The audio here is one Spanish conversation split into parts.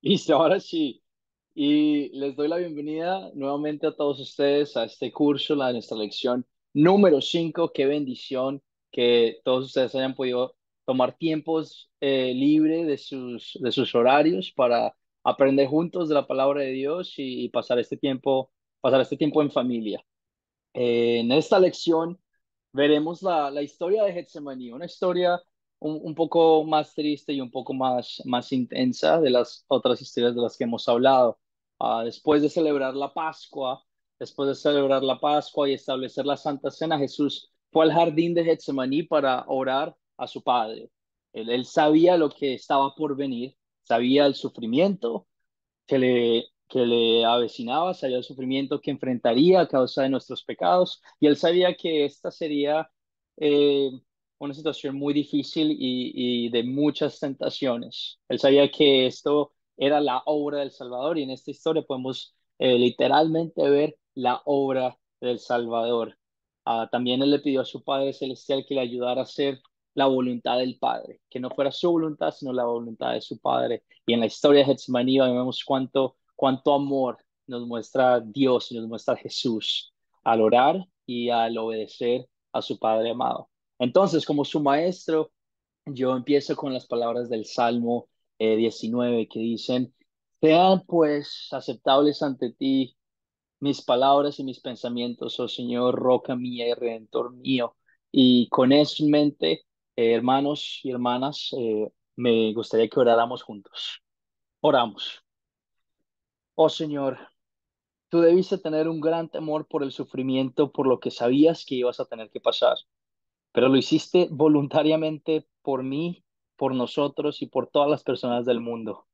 Listo, ahora sí. Y les doy la bienvenida nuevamente a todos ustedes a este curso, nuestra lección número 5. Qué bendición que todos ustedes hayan podido tomar tiempos libre de sus horarios para aprender juntos de la palabra de Dios y pasar este tiempo en familia. En esta lección veremos la historia de Getsemaní, una historia un poco más triste y un poco más intensa de las otras historias de las que hemos hablado. Después de celebrar la Pascua, después de celebrar la Pascua y establecer la Santa Cena, Jesús fue al jardín de Getsemaní para orar a su Padre. Él sabía lo que estaba por venir, sabía el sufrimiento que le avecinaba, sabía el sufrimiento que enfrentaría a causa de nuestros pecados, y él sabía que esta sería eh, una situación muy difícil y de muchas tentaciones. Él sabía que esto era la obra del Salvador, y en esta historia podemos literalmente ver la obra del Salvador. También él le pidió a su Padre Celestial que le ayudara a hacer la voluntad del Padre, que no fuera su voluntad, sino la voluntad de su Padre. Y en la historia de Getsemaní vemos cuánto amor nos muestra Dios y nos muestra Jesús al orar y al obedecer a su Padre amado. Entonces, como su maestro, yo empiezo con las palabras del Salmo 19 que dicen: sean pues aceptables ante ti mis palabras y mis pensamientos, oh Señor, roca mía y redentor mío. Y con eso en mente, hermanos y hermanas, me gustaría que oráramos juntos. Oramos. Oh Señor, tú debiste tener un gran temor por el sufrimiento, por lo que sabías que ibas a tener que pasar, pero lo hiciste voluntariamente por mí, por nosotros y por todas las personas del mundo.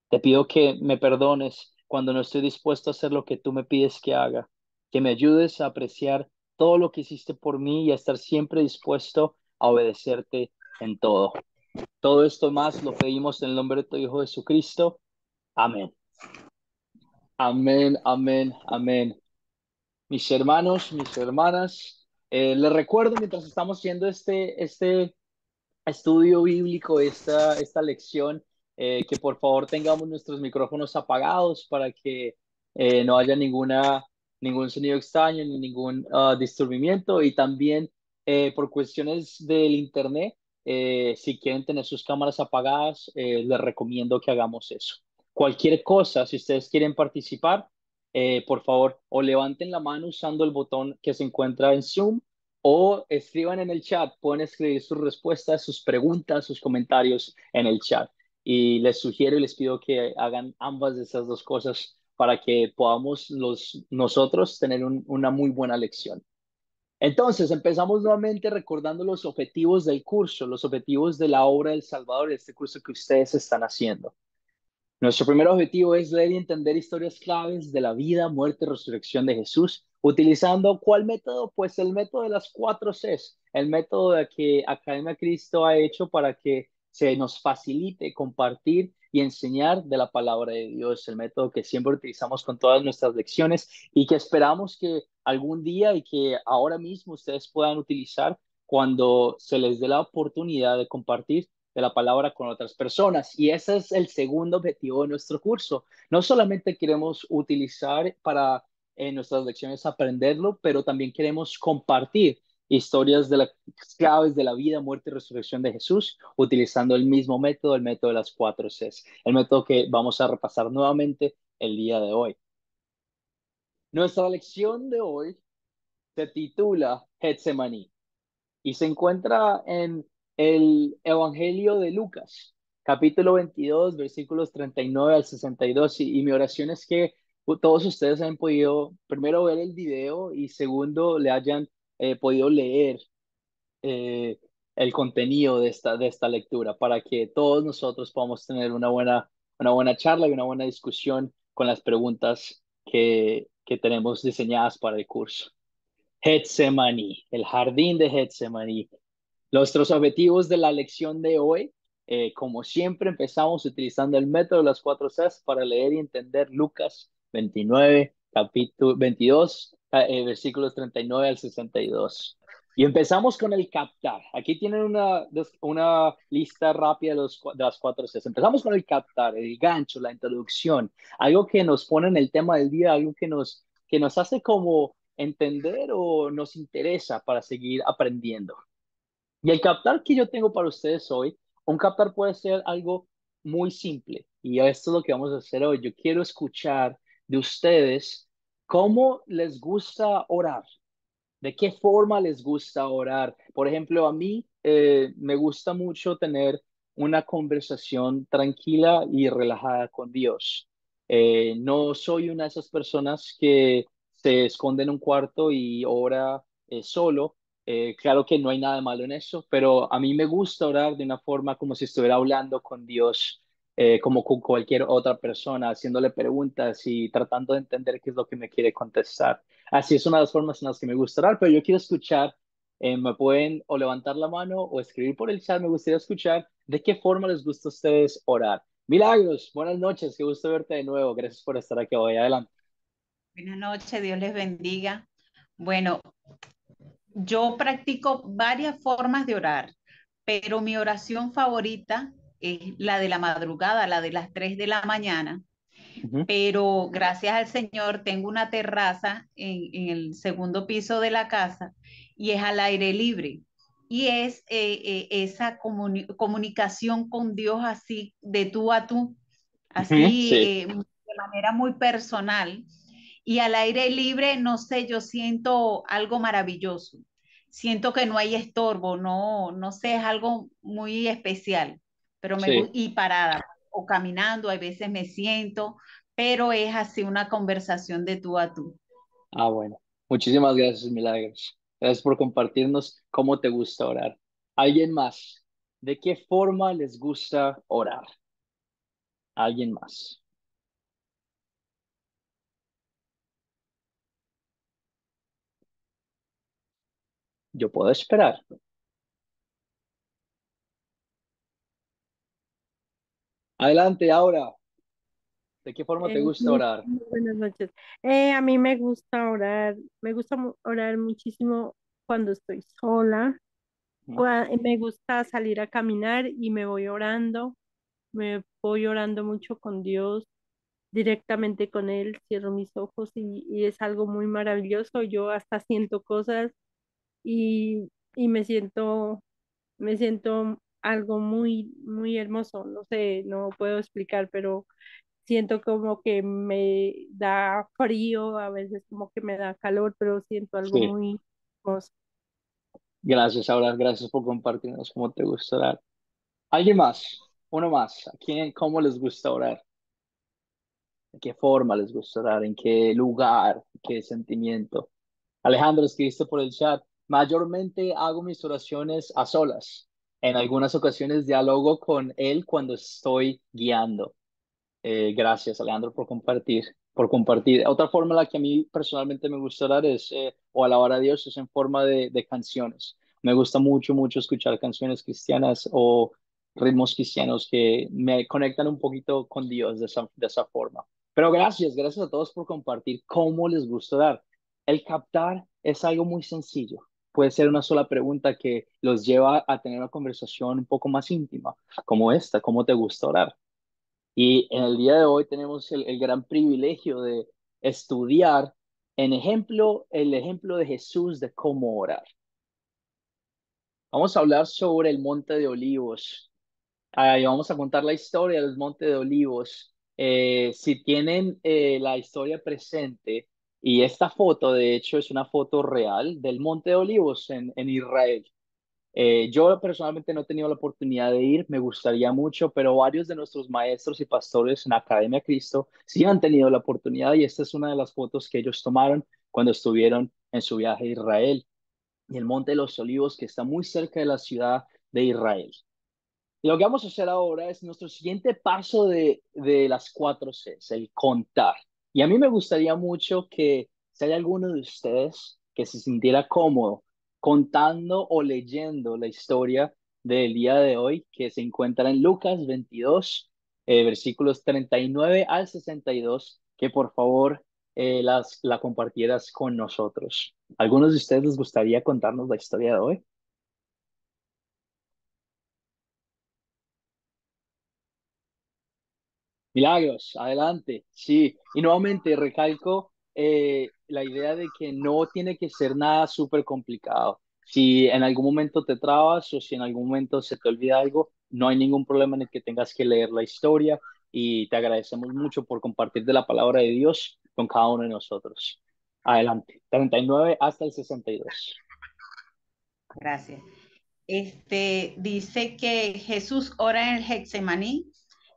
Te pido que me perdones cuando no estoy dispuesto a hacer lo que tú me pides que haga, que me ayudes a apreciar todo lo que hiciste por mí y a estar siempre dispuesto a obedecerte en todo. Todo esto más lo pedimos en el nombre de tu Hijo Jesucristo. Amén. Amén, amén, amén. Mis hermanos, mis hermanas, les recuerdo mientras estamos haciendo este estudio bíblico, esta lección, que por favor tengamos nuestros micrófonos apagados para que no haya ningún sonido extraño ni ningún disturbimiento. Y también por cuestiones del internet, si quieren tener sus cámaras apagadas, les recomiendo que hagamos eso. Cualquier cosa, si ustedes quieren participar, por favor, o levanten la mano usando el botón que se encuentra en Zoom, o escriban en el chat. Pueden escribir sus respuestas, sus preguntas, sus comentarios en el chat. Y les sugiero y les pido que hagan ambas de esas dos cosas para que podamos nosotros tener una muy buena lección. Entonces, empezamos nuevamente recordando los objetivos del curso, los objetivos de la obra del Salvador, de este curso que ustedes están haciendo. Nuestro primer objetivo es leer y entender historias claves de la vida, muerte y resurrección de Jesús, utilizando ¿cuál método? Pues el método de las cuatro Cs, el método de que Academia Cristo ha hecho para que se nos facilite compartir y enseñar de la palabra de Dios, el método que siempre utilizamos con todas nuestras lecciones y que esperamos que algún día y que ahora mismo ustedes puedan utilizar cuando se les dé la oportunidad de compartir de la palabra con otras personas. Y ese es el segundo objetivo de nuestro curso. No solamente queremos utilizar para en nuestras lecciones aprenderlo, pero también queremos compartir historias de las claves de la vida, muerte y resurrección de Jesús, utilizando el mismo método, el método de las cuatro Cs, el método que vamos a repasar nuevamente el día de hoy. Nuestra lección de hoy se titula Getsemaní y se encuentra en el Evangelio de Lucas, capítulo 22, versículos 39 al 62. Y mi oración es que todos ustedes hayan podido, primero, ver el video y segundo, le hayan podido leer eh, el contenido de esta lectura para que todos nosotros podamos tener una buena charla y una buena discusión con las preguntas que tenemos diseñadas para el curso. Getsemaní, el jardín de Getsemaní. Nuestros objetivos de la lección de hoy, como siempre, empezamos utilizando el método de las cuatro Cs para leer y entender Lucas 29, capítulo 22, versículos 39 al 62. Y empezamos con el captar. Aquí tienen una lista rápida de las cuatro Cs. Empezamos con el captar, el gancho, la introducción, algo que nos pone en el tema del día, algo que nos hace como entender o nos interesa para seguir aprendiendo. Y el captar que yo tengo para ustedes hoy, un captar puede ser algo muy simple. Y esto es lo que vamos a hacer hoy. Yo quiero escuchar de ustedes cómo les gusta orar. ¿De qué forma les gusta orar? Por ejemplo, a mí me gusta mucho tener una conversación tranquila y relajada con Dios. No soy una de esas personas que se esconde en un cuarto y ora solo. Claro que no hay nada de malo en eso, pero a mí me gusta orar de una forma como si estuviera hablando con Dios, como con cualquier otra persona, haciéndole preguntas y tratando de entender qué es lo que me quiere contestar. Así es una de las formas en las que me gusta orar, pero yo quiero escuchar, me pueden o levantar la mano o escribir por el chat, me gustaría escuchar de qué forma les gusta a ustedes orar. Milagros, buenas noches, qué gusto verte de nuevo, gracias por estar aquí hoy, adelante. Buenas noches, Dios les bendiga. Bueno, yo practico varias formas de orar, pero mi oración favorita es la de la madrugada, la de las 3 de la mañana. Ujú, Pero gracias al Señor tengo una terraza en el segundo piso de la casa y es al aire libre. Y es esa comunicación con Dios así de tú a tú, ujú, así sí, de manera muy personal. Y al aire libre, no sé, yo siento algo maravilloso. Siento que no hay estorbo, no sé, es algo muy especial, pero me gusta, sí. y parada o caminando, a veces me siento, pero es así una conversación de tú a tú. Ah, bueno, muchísimas gracias, Milagros. Gracias por compartirnos cómo te gusta orar. ¿Alguien más? ¿De qué forma les gusta orar? ¿Alguien más? Yo puedo esperar. Adelante, ahora. ¿De qué forma te gusta orar? Muy buenas noches. A mí me gusta orar, me gusta orar muchísimo cuando estoy sola. Me gusta salir a caminar y me voy orando mucho con Dios, directamente con Él, cierro mis ojos y es algo muy maravilloso. Yo hasta siento cosas y me siento algo muy, muy hermoso. No sé, no puedo explicar, pero siento como que me da frío, a veces como que me da calor, pero siento algo Sí. muy hermoso. Gracias, Abraham. Gracias por compartirnos cómo te gusta orar. ¿Alguien más? Uno más. ¿A quién, cómo les gusta orar? ¿De qué forma les gusta orar? ¿En qué lugar? ¿Qué sentimiento? Alejandro, escribiste por el chat. Mayormente hago mis oraciones a solas. En algunas ocasiones dialogo con él cuando estoy guiando. Gracias, Alejandro, por compartir, por compartir. Otra forma en la que a mí personalmente me gusta orar es, o alabar a Dios, es en forma de canciones. Me gusta mucho, mucho escuchar canciones cristianas o ritmos cristianos que me conectan un poquito con Dios de esa forma. Pero gracias, gracias a todos por compartir cómo les gusta orar. El captar es algo muy sencillo. Puede ser una sola pregunta que los lleva a tener una conversación un poco más íntima, como esta, ¿cómo te gusta orar? Y en el día de hoy tenemos el gran privilegio de estudiar el ejemplo de Jesús de cómo orar. Vamos a hablar sobre el Monte de Olivos. Y vamos a contar la historia del Monte de Olivos. Si tienen la historia presente, y esta foto, de hecho, es una foto real del Monte de Olivos en Israel. Yo personalmente no he tenido la oportunidad de ir, me gustaría mucho, pero varios de nuestros maestros y pastores en Academia Cristo sí han tenido la oportunidad y esta es una de las fotos que ellos tomaron cuando estuvieron en su viaje a Israel y el Monte de los Olivos que está muy cerca de la ciudad de Israel. Y lo que vamos a hacer ahora es nuestro siguiente paso de las cuatro Cs, el contar. Y a mí me gustaría mucho que si hay alguno de ustedes que se sintiera cómodo contando o leyendo la historia del día de hoy, que se encuentra en Lucas 22, versículos 39 al 62, que por favor la compartieras con nosotros. ¿Algunos de ustedes les gustaría contarnos la historia de hoy? Milagros, adelante. Sí, y nuevamente recalco la idea de que no tiene que ser nada súper complicado. Si en algún momento te trabas o si en algún momento se te olvida algo, no hay ningún problema en el que tengas que leer la historia y te agradecemos mucho por compartir de la palabra de Dios con cada uno de nosotros. Adelante, 39 hasta el 62. Gracias. Dice que Jesús ora en el Getsemaní,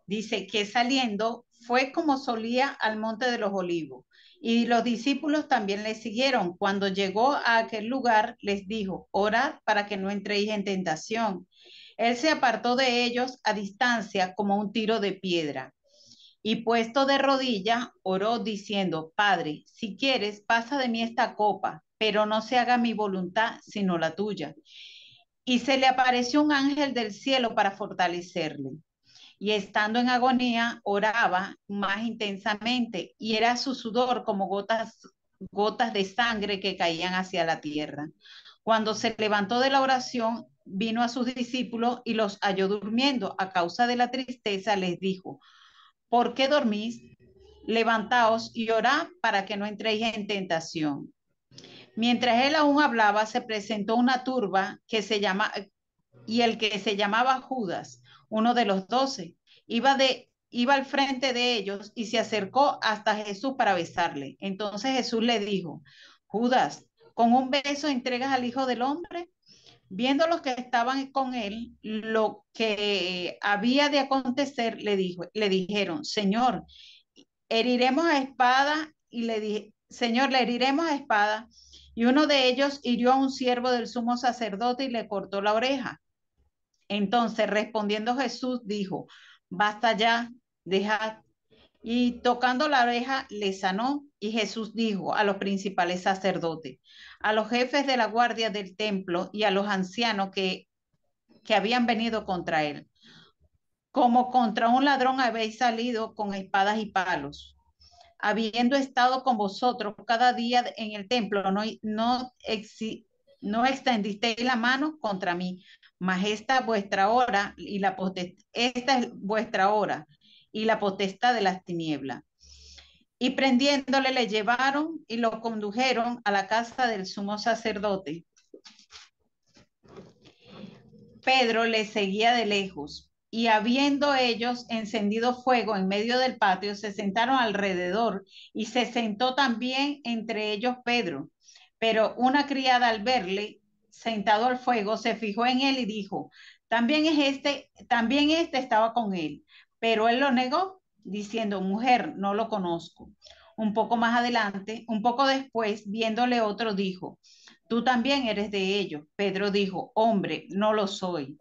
dice que saliendo fue como solía al monte de los olivos y los discípulos también le siguieron. Cuando llegó a aquel lugar les dijo, orad para que no entréis en tentación. Él se apartó de ellos a distancia como un tiro de piedra y puesto de rodillas oró diciendo, Padre, si quieres, pasa de mí esta copa, pero no se haga mi voluntad sino la tuya. Y se le apareció un ángel del cielo para fortalecerle. Y estando en agonía, oraba más intensamente y era su sudor como gotas de sangre que caían hacia la tierra. Cuando se levantó de la oración, vino a sus discípulos y los halló durmiendo. A causa de la tristeza les dijo, ¿por qué dormís? Levantaos y orad para que no entréis en tentación. Mientras él aún hablaba, se presentó una turba que se llama, y el que se llamaba Judas, uno de los 12, iba al frente de ellos y se acercó hasta Jesús para besarle. Entonces Jesús le dijo, Judas, ¿con un beso entregas al Hijo del Hombre? Viendo los que estaban con él, lo que había de acontecer, le dijeron, Señor, heriremos a espada, y le dije, Señor, le heriremos a espada. Y uno de ellos hirió a un siervo del sumo sacerdote y le cortó la oreja. Entonces, respondiendo Jesús, dijo, basta ya, dejad. Y tocando la oreja, le sanó. Y Jesús dijo a los principales sacerdotes, a los jefes de la guardia del templo y a los ancianos que habían venido contra él, como contra un ladrón habéis salido con espadas y palos, habiendo estado con vosotros cada día en el templo, no extendisteis la mano contra mí, mas esta es vuestra hora y la potestad de las tinieblas. Y prendiéndole le llevaron y lo condujeron a la casa del sumo sacerdote. Pedro le seguía de lejos, y habiendo ellos encendido fuego en medio del patio, se sentaron alrededor, y se sentó también entre ellos Pedro. Pero una criada al verle sentado al fuego, se fijó en él y dijo, también este estaba con él. Pero él lo negó, diciendo, mujer, no lo conozco. Un poco más adelante, un poco después, viéndole otro, dijo, tú también eres de ellos. Pedro dijo, hombre, no lo soy.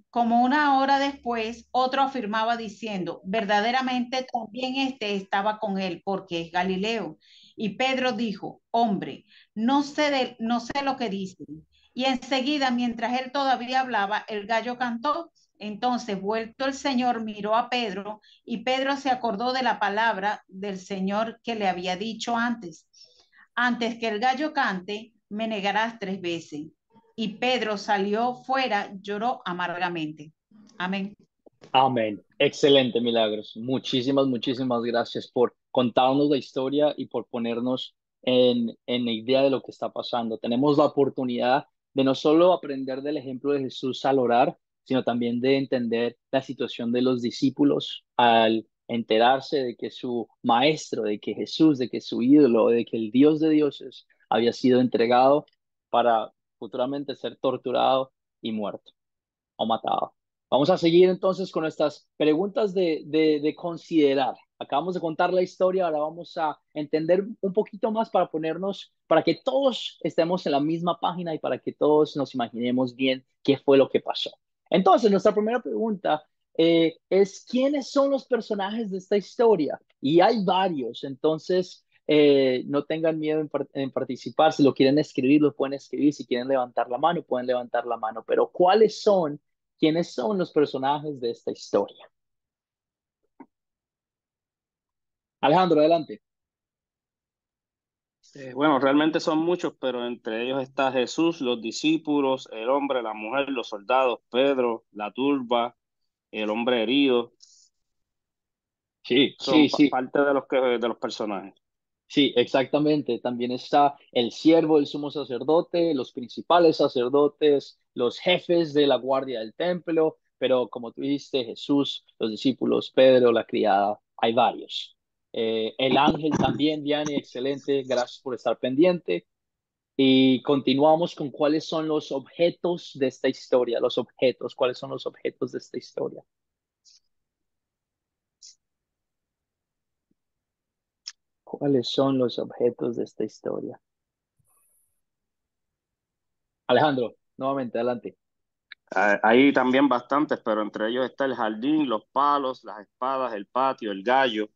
Como una hora después, otro afirmaba diciendo, verdaderamente también este estaba con él, porque es Galileo. Y Pedro dijo, hombre, no sé lo que dicen. Y enseguida, mientras él todavía hablaba, el gallo cantó. Entonces, vuelto el Señor, miró a Pedro y Pedro se acordó de la palabra del Señor que le había dicho antes. Antes que el gallo cante, me negarás 3 veces. Y Pedro salió fuera, lloró amargamente. Amén. Amén. Excelente, Milagros. Muchísimas, muchísimas gracias por contarnos la historia y por ponernos en la idea de lo que está pasando. Tenemos la oportunidad de no solo aprender del ejemplo de Jesús al orar, sino también de entender la situación de los discípulos al enterarse de que su maestro, de que Jesús, de que su ídolo, de que el Dios de dioses había sido entregado para futuramente ser torturado y muerto o matado. Vamos a seguir entonces con nuestras preguntas de considerar. Acabamos de contar la historia, ahora vamos a entender un poquito más para ponernos, para que todos estemos en la misma página y para que todos nos imaginemos bien qué fue lo que pasó. Entonces, nuestra primera pregunta es, ¿quiénes son los personajes de esta historia? Y hay varios, entonces no tengan miedo en participar. Si lo quieren escribir, lo pueden escribir. Si quieren levantar la mano, pueden levantar la mano. Pero ¿cuáles son? ¿Quiénes son los personajes de esta historia? Alejandro, adelante. Bueno, realmente son muchos, pero entre ellos está Jesús, los discípulos, el hombre, la mujer, los soldados, Pedro, la turba, el hombre herido. Sí, Son sí, sí. parte de los personajes. Sí, exactamente. También está el siervo del sumo sacerdote, los principales sacerdotes, los jefes de la guardia del templo, pero como tú dijiste, Jesús, los discípulos, Pedro, la criada, hay varios. El ángel también, Diane, excelente, gracias por estar pendiente. Y continuamos con cuáles son los objetos de esta historia, los objetos, cuáles son los objetos de esta historia. ¿Cuáles son los objetos de esta historia? Alejandro, nuevamente, adelante. Hay también bastantes, pero entre ellos está el jardín, los palos, las espadas, el patio, el gallo.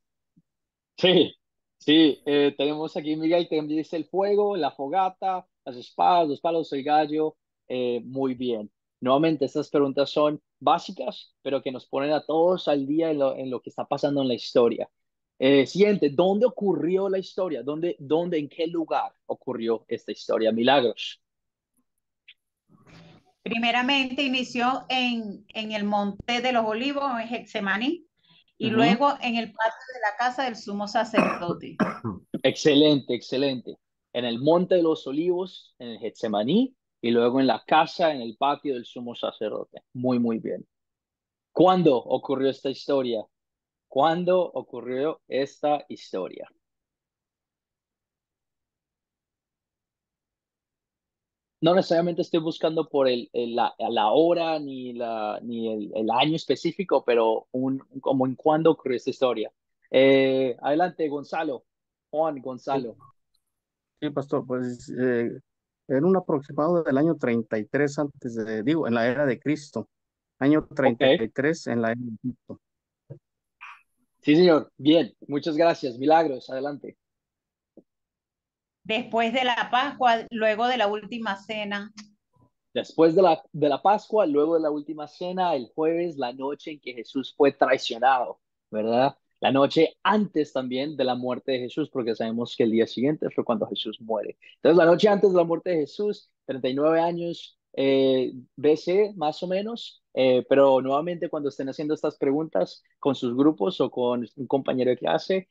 Sí, sí, tenemos aquí, Miguel, que dice el fuego, la fogata, las espadas, los palos, el gallo. Muy bien. Nuevamente, estas preguntas son básicas, pero que nos ponen a todos al día en lo que está pasando en la historia. Siguiente, ¿dónde ocurrió la historia? En qué lugar ocurrió esta historia? Milagros. Primeramente inició en el Monte de los Olivos, en Getsemaní, y Ujú. luego en el patio de la casa del sumo sacerdote. Excelente, excelente. En el Monte de los Olivos, en el Getsemaní, y luego en la casa, en el patio del sumo sacerdote. Muy, muy bien. ¿Cuándo ocurrió esta historia? ¿Cuándo ocurrió esta historia? No necesariamente estoy buscando por la hora ni el año específico, pero como en cuándo ocurrió esta historia. Adelante, Gonzalo. Juan Sí, Gonzalo. sí, pastor, pues en un aproximado del año 33 digo, en la era de Cristo, año Ok. 33 en la era de Cristo. Sí, señor. Bien. Muchas gracias. Milagros. Adelante. Después de la Pascua, luego de la última cena. Después de la Pascua, luego de la última cena, el jueves, la noche en que Jesús fue traicionado, ¿verdad? La noche antes también de la muerte de Jesús, porque sabemos que el día siguiente fue cuando Jesús muere. Entonces, la noche antes de la muerte de Jesús, 39 años BC, más o menos, pero nuevamente cuando estén haciendo estas preguntas con sus grupos o con un compañero de clase,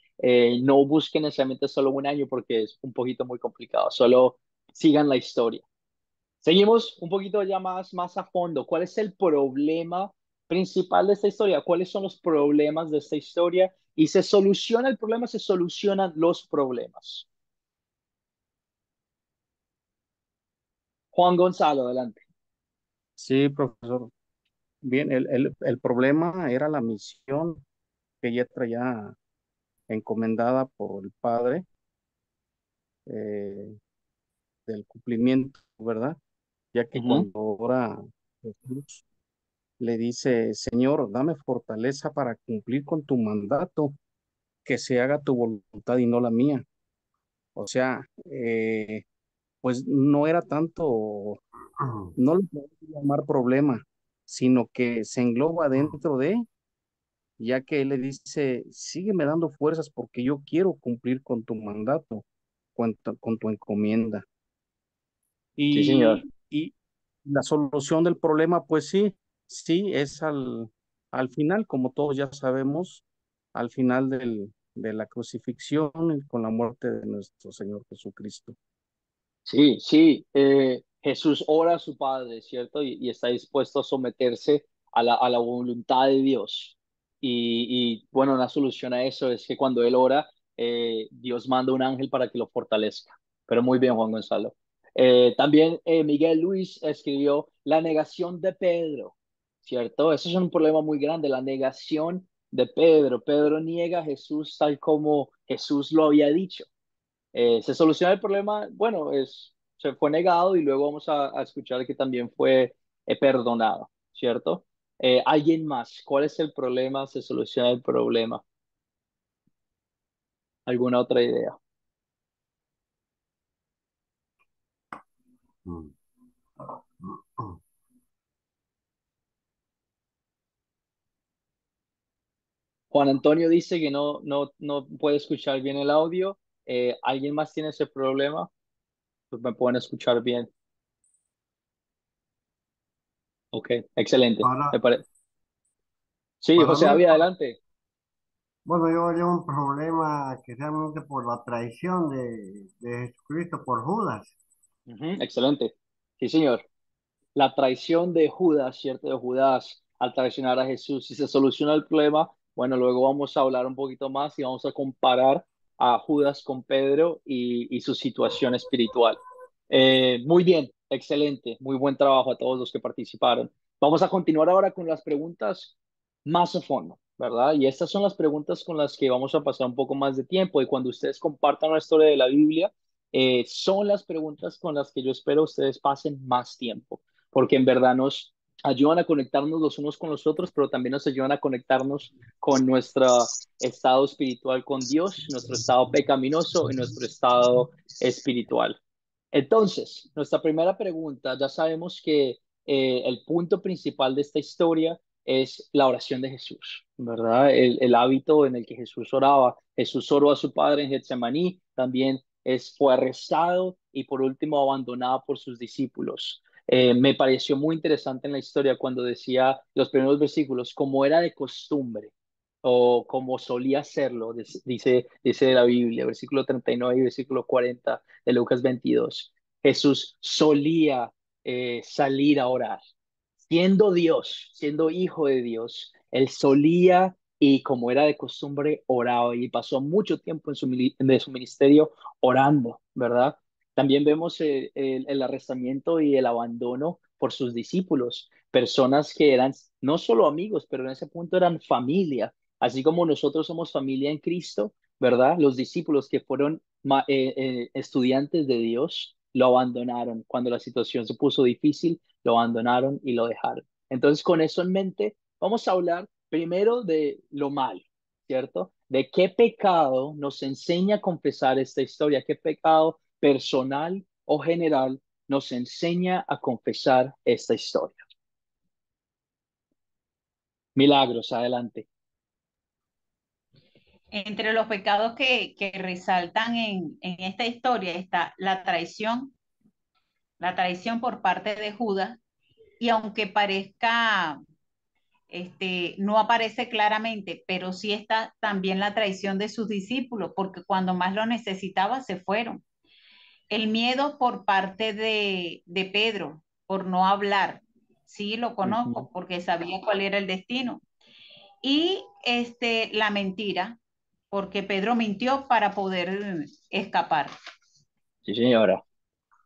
no busquen necesariamente solo un año porque es un poquito muy complicado, solo sigan la historia. Seguimos un poquito ya más a fondo. ¿Cuál es el problema principal de esta historia? ¿Cuáles son los problemas de esta historia? Y se soluciona el problema, se solucionan los problemas. Juan Gonzalo, adelante. Sí, profesor. Bien, el problema era la misión que ya traía encomendada por el Padre eh, del cumplimiento, ¿verdad? Ya que Ujú. cuando ora Jesús le dice, Señor, dame fortaleza para cumplir con tu mandato, que se haga tu voluntad y no la mía. O sea, pues no era tanto, no lo podemos llamar problema, sino que se engloba dentro de, ya que él le dice, sígueme dando fuerzas porque yo quiero cumplir con tu mandato, con tu encomienda. Sí, señor. Y la solución del problema, pues sí, sí, es al final, como todos ya sabemos, al final de la crucifixión y con la muerte de nuestro Señor Jesucristo. Sí, sí. Jesús ora a su Padre, ¿cierto? Y está dispuesto a someterse a la voluntad de Dios. Bueno, una solución a eso es que cuando él ora, Dios manda un ángel para que lo fortalezca. Pero muy bien, Juan Gonzalo. También Miguel Luis escribió la negación de Pedro, ¿cierto? Eso es un problema muy grande, la negación de Pedro. Pedro niega a Jesús tal como Jesús lo había dicho. ¿Se soluciona el problema? Bueno, se fue negado y luego vamos a escuchar que también fue perdonado, ¿cierto? ¿Alguien más? ¿Cuál es el problema? ¿Se soluciona el problema? ¿Alguna otra idea? Juan Antonio dice que no puede escuchar bien el audio. ¿Alguien más tiene ese problema? Pues me pueden escuchar bien. Ok, excelente. Para, Sí, para José mí, David, adelante. bueno, yo llevo un problema que realmente por la traición de Jesucristo por Judas. Ujú, excelente. Sí, señor. La traición de Judas, ¿cierto? De Judas al traicionar a Jesús. Si se soluciona el problema, bueno, luego vamos a hablar un poquito más y vamos a comparar a Judas con Pedro y su situación espiritual. Muy bien, excelente, muy buen trabajo a todos los que participaron. Vamos a continuar ahora con las preguntas más a fondo, ¿verdad? Y estas son las preguntas con las que vamos a pasar un poco más de tiempo y cuando ustedes compartan la historia de la Biblia, son las preguntas con las que yo espero ustedes pasen más tiempo porque en verdad nos ayudan a conectarnos los unos con los otros, pero también nos ayudan a conectarnos con nuestro estado espiritual con Dios, nuestro estado pecaminoso y nuestro estado espiritual. Entonces, nuestra primera pregunta, ya sabemos que el punto principal de esta historia es la oración de Jesús, ¿verdad? El hábito en el que Jesús oraba. Jesús oró a su padre en Getsemaní, también fue arrestado y por último abandonado por sus discípulos. Me pareció muy interesante en la historia cuando decía los primeros versículos, como era de costumbre o como solía hacerlo, dice la Biblia, versículo 39 y versículo 40 de Lucas 22. Jesús solía salir a orar. Siendo Dios, siendo hijo de Dios, él solía y como era de costumbre, oraba y pasó mucho tiempo de su ministerio orando, ¿verdad? También vemos el arrestamiento y el abandono por sus discípulos, personas que eran no solo amigos, pero en ese punto eran familia, así como nosotros somos familia en Cristo, ¿verdad? Los discípulos que fueron estudiantes de Dios lo abandonaron. Cuando la situación se puso difícil, lo abandonaron y lo dejaron. Entonces, con eso en mente, vamos a hablar primero de lo malo, ¿cierto? De qué pecado nos enseña a confesar esta historia, qué pecado personal o general nos enseña a confesar esta historia. Milagros, adelante. Entre los pecados que resaltan en esta historia está la traición por parte de Judas, y aunque parezca, no aparece claramente, pero sí está también la traición de sus discípulos, porque cuando más lo necesitaba se fueron. El miedo por parte de Pedro, por no hablar, sí lo Ujú. conozco, porque sabía cuál era el destino. Y la mentira, porque Pedro mintió para poder escapar. Sí, señora.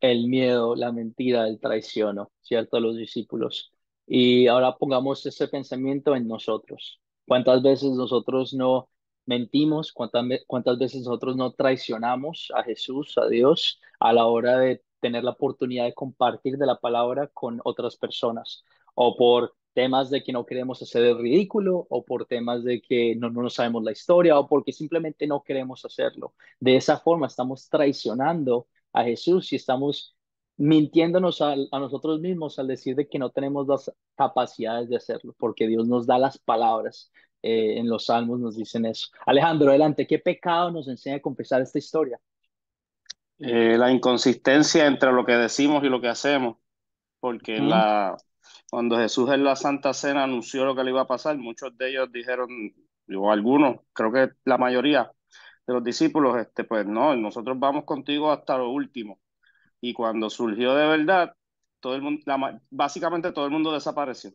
El miedo, la mentira, el traiciono, ¿cierto? A los discípulos. Y ahora pongamos ese pensamiento en nosotros. ¿Cuántas veces nosotros no mentimos? ¿Cuántas veces nosotros no traicionamos a Jesús, a Dios, a la hora de tener la oportunidad de compartir de la palabra con otras personas? O por temas de que no queremos hacer el ridículo, o por temas de que no sabemos la historia, o porque simplemente no queremos hacerlo. De esa forma estamos traicionando a Jesús y estamos mintiéndonos a nosotros mismos al decir de que no tenemos las capacidades de hacerlo, porque Dios nos da las palabras. En los salmos nos dicen eso. Alejandro, adelante, ¿qué pecado nos enseña a confesar esta historia? La inconsistencia entre lo que decimos y lo que hacemos, porque Ujú, cuando Jesús en la Santa Cena anunció lo que le iba a pasar, muchos de ellos dijeron, o algunos, creo que la mayoría de los discípulos, pues no, nosotros vamos contigo hasta lo último. Y cuando surgió de verdad, todo el mundo, básicamente todo el mundo desapareció.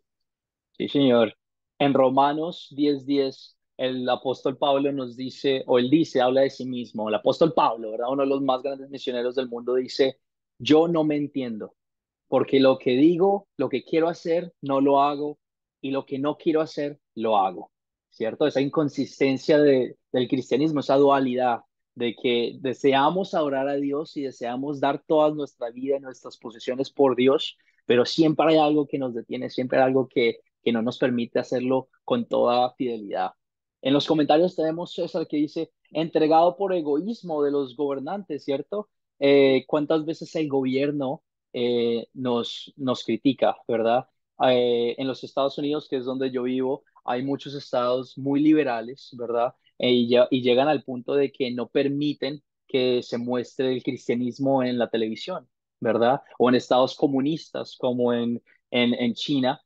sí, señor. En Romanos 10:10, el apóstol Pablo nos dice, o él dice, habla de sí mismo, el apóstol Pablo, ¿verdad? Uno de los más grandes misioneros del mundo, dice, yo no me entiendo. Porque lo que digo, lo que quiero hacer, no lo hago, y lo que no quiero hacer, lo hago, ¿cierto? Esa inconsistencia del cristianismo, esa dualidad de que deseamos adorar a Dios y deseamos dar toda nuestra vida y nuestras posesiones por Dios, pero siempre hay algo que nos detiene, siempre hay algo que no nos permite hacerlo con toda fidelidad. En los comentarios tenemos César que dice, entregado por egoísmo de los gobernantes, ¿cierto? ¿Cuántas veces el gobierno nos critica, ¿verdad? En los Estados Unidos, que es donde yo vivo, hay muchos estados muy liberales, ¿verdad? Y llegan al punto de que no permiten que se muestre el cristianismo en la televisión, ¿verdad? O en estados comunistas como en China,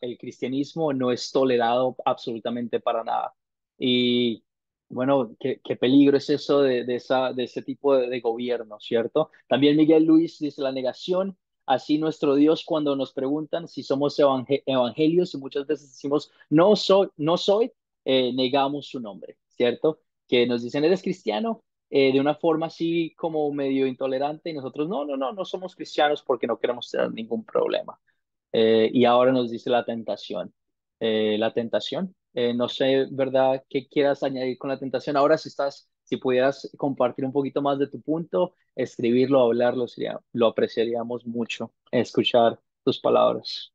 el cristianismo no es tolerado absolutamente para nada. Y bueno, qué peligro es eso de ese tipo de gobierno, ¿cierto? También Miguel Luis dice la negación. Así nuestro Dios cuando nos preguntan si somos evangelios y muchas veces decimos no soy, negamos su nombre, ¿cierto? Que nos dicen, ¿eres cristiano? De una forma así como medio intolerante y nosotros, no somos cristianos porque no queremos tener ningún problema. Y ahora nos dice la tentación. La tentación, no sé, ¿verdad? ¿Qué quieras añadir con la tentación? Ahora, si pudieras compartir un poquito más de tu punto, escribirlo, hablarlo, lo apreciaríamos mucho, escuchar tus palabras.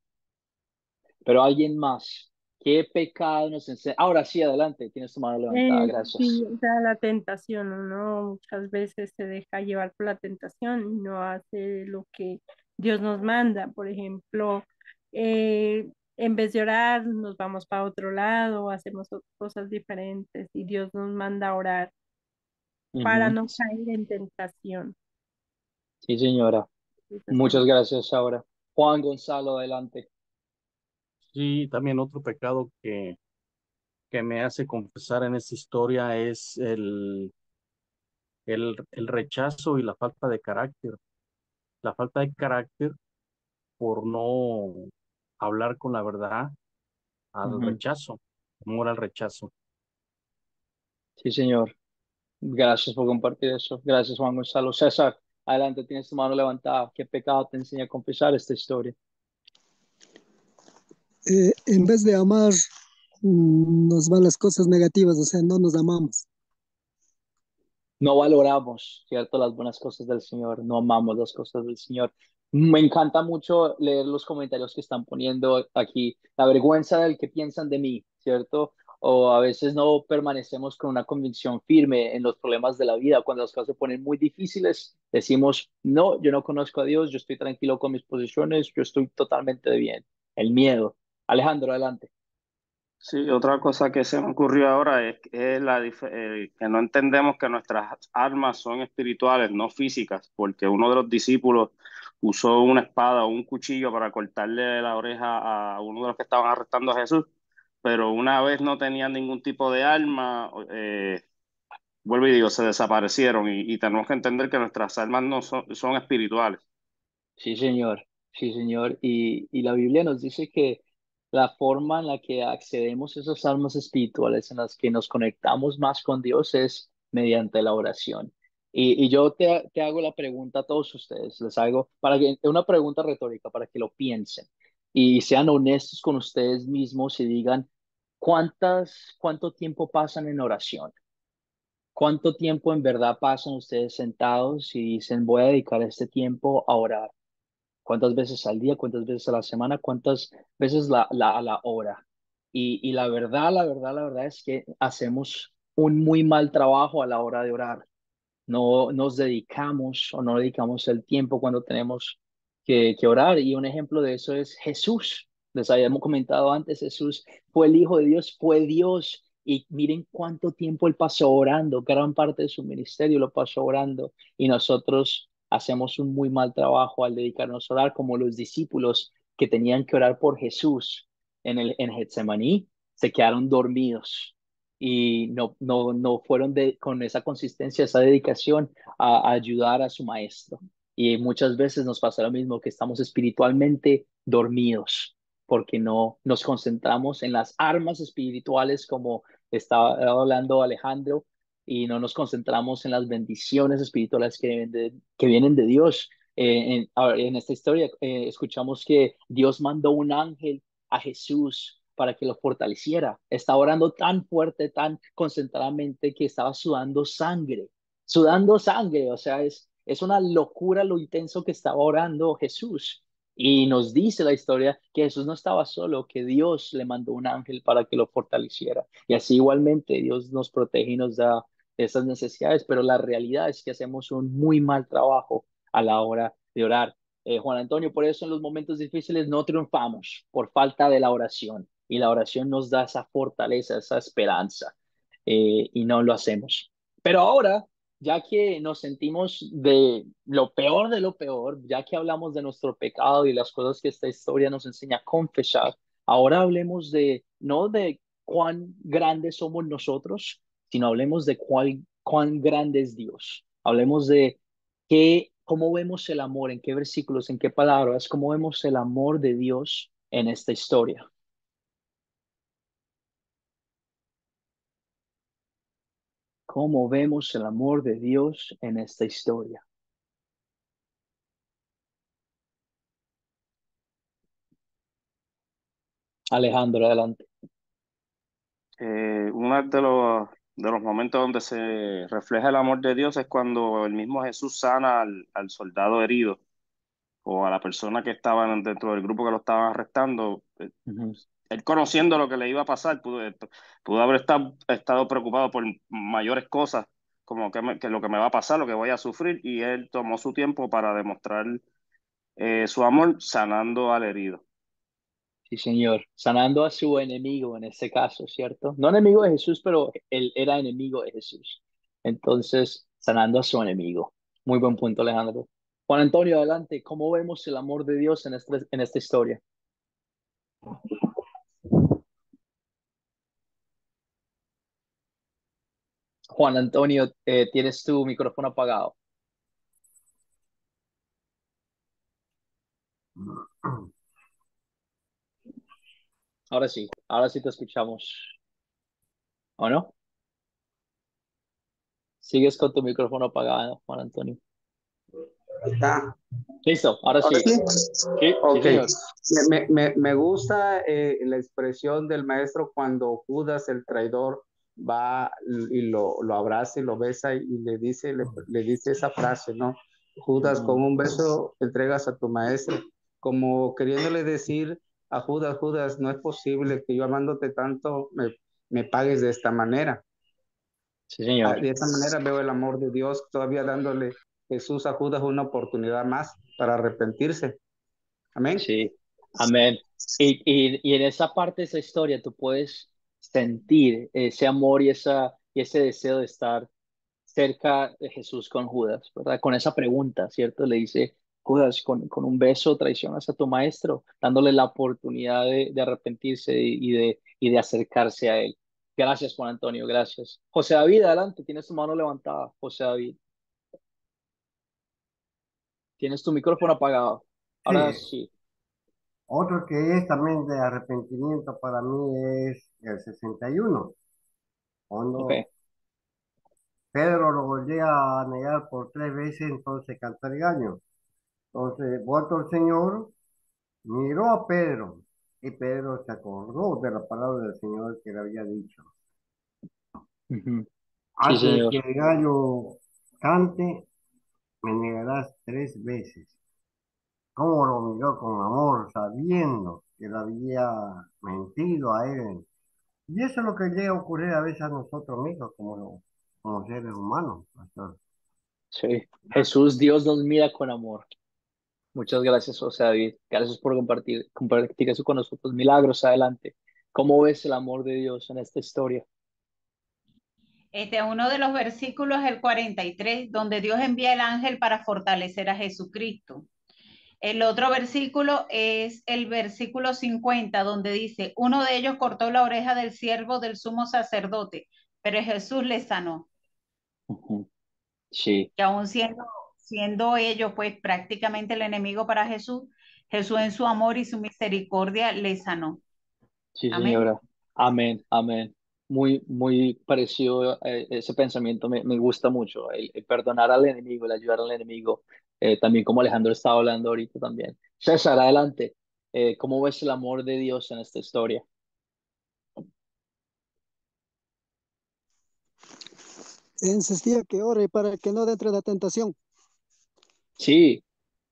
Pero alguien más, ¿qué pecado nos enseña? Ahora sí, adelante, tienes tu mano levantada, Sí, gracias. o sea, la tentación, uno muchas veces se deja llevar por la tentación y no hace lo que Dios nos manda. Por ejemplo, en vez de orar, nos vamos para otro lado, hacemos cosas diferentes y Dios nos manda a orar para Ujú. no caer en tentación. Sí, señora. Eso es Muchas como, gracias, ahora. Juan Gonzalo, adelante. Sí, también otro pecado que me hace confesar en esta historia es el rechazo y la falta de carácter. La falta de carácter por no hablar con la verdad al Ujú. rechazo, amor al rechazo. Sí, señor. Gracias por compartir eso. Gracias, Juan Gonzalo. César, adelante, tienes tu mano levantada. ¿Qué pecado te enseña a confesar esta historia? En vez de amar, nos van las cosas negativas, o sea, no nos amamos. No valoramos, ¿cierto? Las buenas cosas del Señor, no amamos las cosas del Señor. Me encanta mucho leer los comentarios que están poniendo aquí, la vergüenza del que piensan de mí, ¿cierto? O a veces no permanecemos con una convicción firme en los problemas de la vida. Cuando las cosas se ponen muy difíciles, decimos, no, yo no conozco a Dios, yo estoy tranquilo con mis posiciones, yo estoy totalmente bien. El miedo. Alejandro, adelante. Sí, otra cosa que se me ocurrió ahora es que no entendemos que nuestras armas son espirituales, no físicas, porque uno de los discípulos usó una espada o un cuchillo para cortarle la oreja a uno de los que estaban arrestando a Jesús, pero una vez no tenían ningún tipo de arma, vuelvo y digo, se desaparecieron y tenemos que entender que nuestras armas no son espirituales. Sí, señor, sí, señor. Y la Biblia nos dice que la forma en la que accedemos a esas almas espirituales, en las que nos conectamos más con Dios, es mediante la oración. Y yo te hago la pregunta a todos ustedes, les hago una pregunta retórica para que lo piensen y sean honestos con ustedes mismos y digan, ¿cuánto tiempo pasan en oración? ¿Cuánto tiempo en verdad pasan ustedes sentados y dicen, voy a dedicar este tiempo a orar? ¿Cuántas veces al día? ¿Cuántas veces a la semana? ¿Cuántas veces a la hora? Y la verdad es que hacemos un muy mal trabajo a la hora de orar. No nos dedicamos o no dedicamos el tiempo cuando tenemos que orar. Y un ejemplo de eso es Jesús. Les habíamos comentado antes, Jesús fue el Hijo de Dios, fue Dios. Y miren cuánto tiempo él pasó orando, gran parte de su ministerio lo pasó orando. Y nosotros hacemos un muy mal trabajo al dedicarnos a orar, como los discípulos que tenían que orar por Jesús en Getsemaní, se quedaron dormidos y no fueron con esa consistencia, esa dedicación a ayudar a su maestro. Y muchas veces nos pasa lo mismo, que estamos espiritualmente dormidos porque no nos concentramos en las armas espirituales como estaba hablando Alejandro y no nos concentramos en las bendiciones espirituales que vienen de Dios. En esta historia escuchamos que Dios mandó un ángel a Jesús para que lo fortaleciera. Estaba orando tan fuerte, tan concentradamente que estaba sudando sangre, o sea, es una locura lo intenso que estaba orando Jesús. Y nos dice la historia que Jesús no estaba solo, que Dios le mandó un ángel para que lo fortaleciera. Y así igualmente Dios nos protege y nos da esas necesidades, pero la realidad es que hacemos un muy mal trabajo a la hora de orar. Juan Antonio, por eso en los momentos difíciles no triunfamos por falta de la oración y la oración nos da esa fortaleza, esa esperanza y no lo hacemos. Pero ahora ya que nos sentimos de lo peor, ya que hablamos de nuestro pecado y las cosas que esta historia nos enseña a confesar, ahora hablemos de, no de cuán grandes somos nosotros, sino hablemos de cuán grande es Dios. Hablemos de cómo vemos el amor, en qué versículos, en qué palabras, cómo vemos el amor de Dios en esta historia. Cómo vemos el amor de Dios en esta historia. Alejandro, adelante. Uno de los momentos donde se refleja el amor de Dios es cuando el mismo Jesús sana al soldado herido o a la persona que estaba dentro del grupo que lo estaban arrestando. Ujú. Él conociendo lo que le iba a pasar, pudo haber estado preocupado por mayores cosas, como que lo que me va a pasar, lo que voy a sufrir, y él tomó su tiempo para demostrar su amor sanando al herido. Sí, señor. Sanando a su enemigo en este caso, ¿cierto? No enemigo de Jesús, pero él era enemigo de Jesús. Entonces, sanando a su enemigo. Muy buen punto, Alejandro. Juan Antonio, adelante. ¿Cómo vemos el amor de Dios en esta historia? Juan Antonio, tienes tu micrófono apagado. Ahora sí te escuchamos. ¿O no? Sigues con tu micrófono apagado, Juan Antonio. Está. Listo, ahora ¿Ahora sí. sí? Sí, sí, Ok. señor. Me gusta la expresión del maestro cuando Judas, el traidor, va y lo abraza y lo besa y le dice esa frase, ¿no? Judas, con Ujú. un beso entregas a tu maestro, como queriéndole decir a Judas, Judas, no es posible que yo amándote tanto me pagues de esta manera. Sí, señor. De esta manera veo el amor de Dios todavía dándole Jesús a Judas una oportunidad más para arrepentirse. Amén. Sí, amén. Y en esa parte de esa historia tú puedes sentir ese amor y ese deseo de estar cerca de Jesús con Judas, ¿verdad? Con esa pregunta, ¿cierto? Le dice, Judas, con un beso traicionas a tu maestro, dándole la oportunidad de arrepentirse y de acercarse a él. Gracias, Juan Antonio, gracias. José David, adelante, tienes tu mano levantada. José David, tienes tu micrófono apagado. Ahora Sí, sí. otro que es también de arrepentimiento para mí es el 61, Ok. cuando Pedro lo volvió a negar por 3 veces, entonces canta el gallo. Entonces, vuelto el Señor, miró a Pedro y Pedro se acordó de la palabra del Señor que le había dicho. Ujú. Sí, Antes de señor. que el gallo cante, me negarás 3 veces. Cómo lo miró con amor, sabiendo que le había mentido a él. Y eso es lo que llega a ocurrir a veces a nosotros mismos como seres humanos, pastor. Sí. Jesús, Dios nos mira con amor. Muchas gracias, José David. Gracias por compartir eso con nosotros. Milagros, adelante. ¿Cómo ves el amor de Dios en esta historia? Uno de los versículos es el 43, donde Dios envía el ángel para fortalecer a Jesucristo. El otro versículo es el versículo 50, donde dice, uno de ellos cortó la oreja del siervo del sumo sacerdote, pero Jesús le sanó. Ujú. Sí, Que aún siendo ellos pues prácticamente el enemigo para Jesús, Jesús en su amor y su misericordia le sanó. sí, Amén. señora. Amén, amén. Muy, muy parecido ese pensamiento. Me gusta mucho. El perdonar al enemigo, el ayudar al enemigo. También como Alejandro estaba hablando ahorita también. César, adelante. ¿Cómo ves el amor de Dios en esta historia? Insistía que ore para que no entre la tentación. Sí,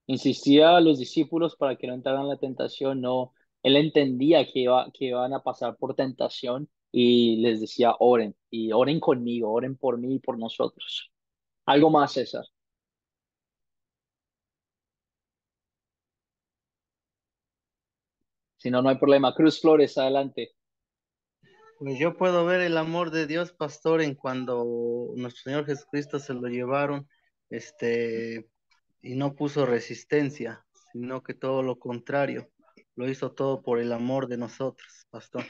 insistía a los discípulos para que no entraran en la tentación, no, él entendía que iban a pasar por tentación y les decía, oren, y oren conmigo, oren por mí y por nosotros. Algo más, César. Si no, no hay problema. Cruz Flores, adelante. Pues yo puedo ver el amor de Dios, pastor, en cuando nuestro Señor Jesucristo se lo llevaron, y no puso resistencia, sino que todo lo contrario, lo hizo todo por el amor de nosotros, pastor.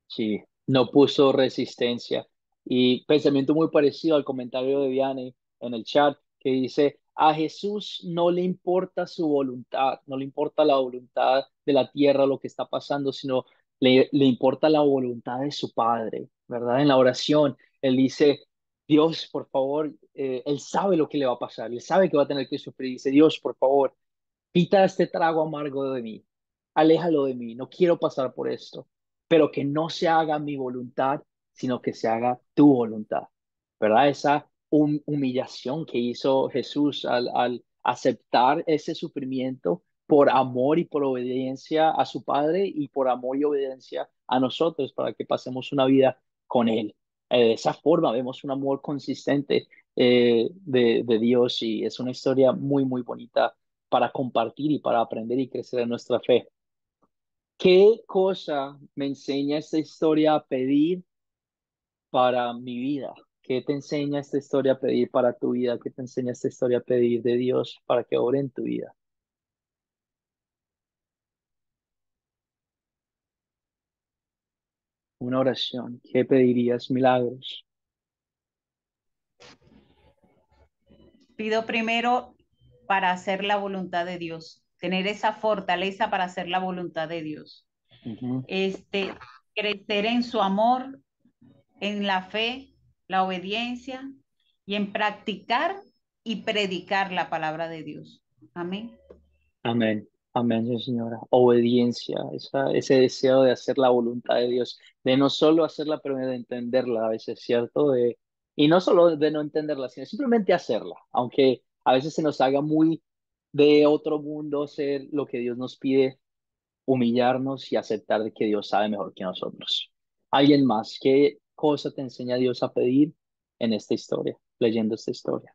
Sí, no puso resistencia. Y pensamiento muy parecido al comentario de Vianney en el chat, que dice, a Jesús no le importa su voluntad, no le importa la voluntad de la tierra, lo que está pasando, sino le importa la voluntad de su Padre, ¿verdad? En la oración, él dice, Dios, por favor, él sabe lo que le va a pasar, él sabe que va a tener que sufrir, dice, Dios, por favor, quita este trago amargo de mí, aléjalo de mí, no quiero pasar por esto, pero que no se haga mi voluntad, sino que se haga tu voluntad, ¿verdad? Esa humillación que hizo Jesús al aceptar ese sufrimiento por amor y por obediencia a su Padre y por amor y obediencia a nosotros para que pasemos una vida con Él. De esa forma vemos un amor consistente de Dios y es una historia muy, muy bonita para compartir y para aprender y crecer en nuestra fe. ¿Qué cosa me enseña esta historia a pedir para mi vida? ¿Qué te enseña esta historia a pedir para tu vida? ¿Qué te enseña esta historia a pedir de Dios para que ore en tu vida? Una oración. ¿Qué pedirías? Milagros. Pido primero para hacer la voluntad de Dios, tener esa fortaleza para hacer la voluntad de Dios. Ujú. Crecer en su amor, en la fe, la obediencia y en practicar y predicar la palabra de Dios. Amén. Amén. Amén, sí, señora. Obediencia, ese deseo de hacer la voluntad de Dios, de no solo hacerla, pero de entenderla a veces, ¿cierto? Y no solo de no entenderla, sino simplemente hacerla, aunque a veces se nos haga muy de otro mundo hacer lo que Dios nos pide, humillarnos y aceptar de que Dios sabe mejor que nosotros. ¿Alguien más? ¿Qué cosa te enseña Dios a pedir en esta historia, leyendo esta historia?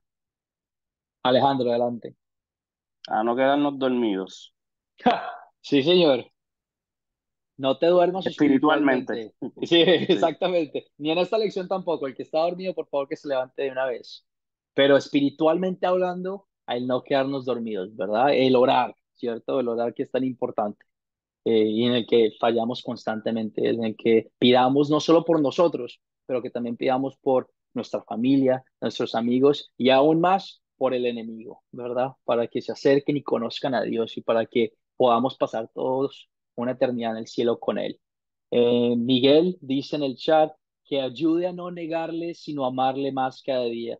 Alejandro, adelante. A no quedarnos dormidos Sí, señor. No te duermas espiritualmente. espiritualmente. Sí, Sí. exactamente. Ni en esta lección tampoco. El que está dormido, por favor, que se levante de una vez. Pero espiritualmente hablando, el no quedarnos dormidos, ¿verdad? El orar, ¿cierto? El orar que es tan importante y en el que fallamos constantemente, en el que pidamos no solo por nosotros, pero que también pidamos por nuestra familia, nuestros amigos y aún más por el enemigo, ¿verdad? Para que se acerquen y conozcan a Dios y para que podamos pasar todos una eternidad en el cielo con Él. Miguel dice en el chat que ayude a no negarle, sino amarle más cada día.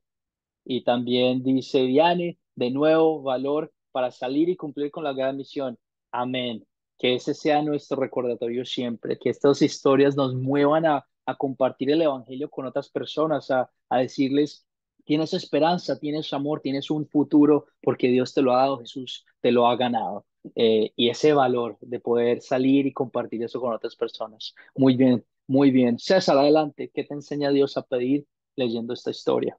Y también dice Viane, de nuevo, valor para salir y cumplir con la gran misión. Amén. Que ese sea nuestro recordatorio siempre, que estas historias nos muevan a compartir el Evangelio con otras personas, a decirles, tienes esperanza, tienes amor, tienes un futuro, porque Dios te lo ha dado, Jesús te lo ha ganado. Y ese valor de poder salir y compartir eso con otras personas. Muy bien, muy bien. César, adelante. ¿Qué te enseña Dios a pedir leyendo esta historia?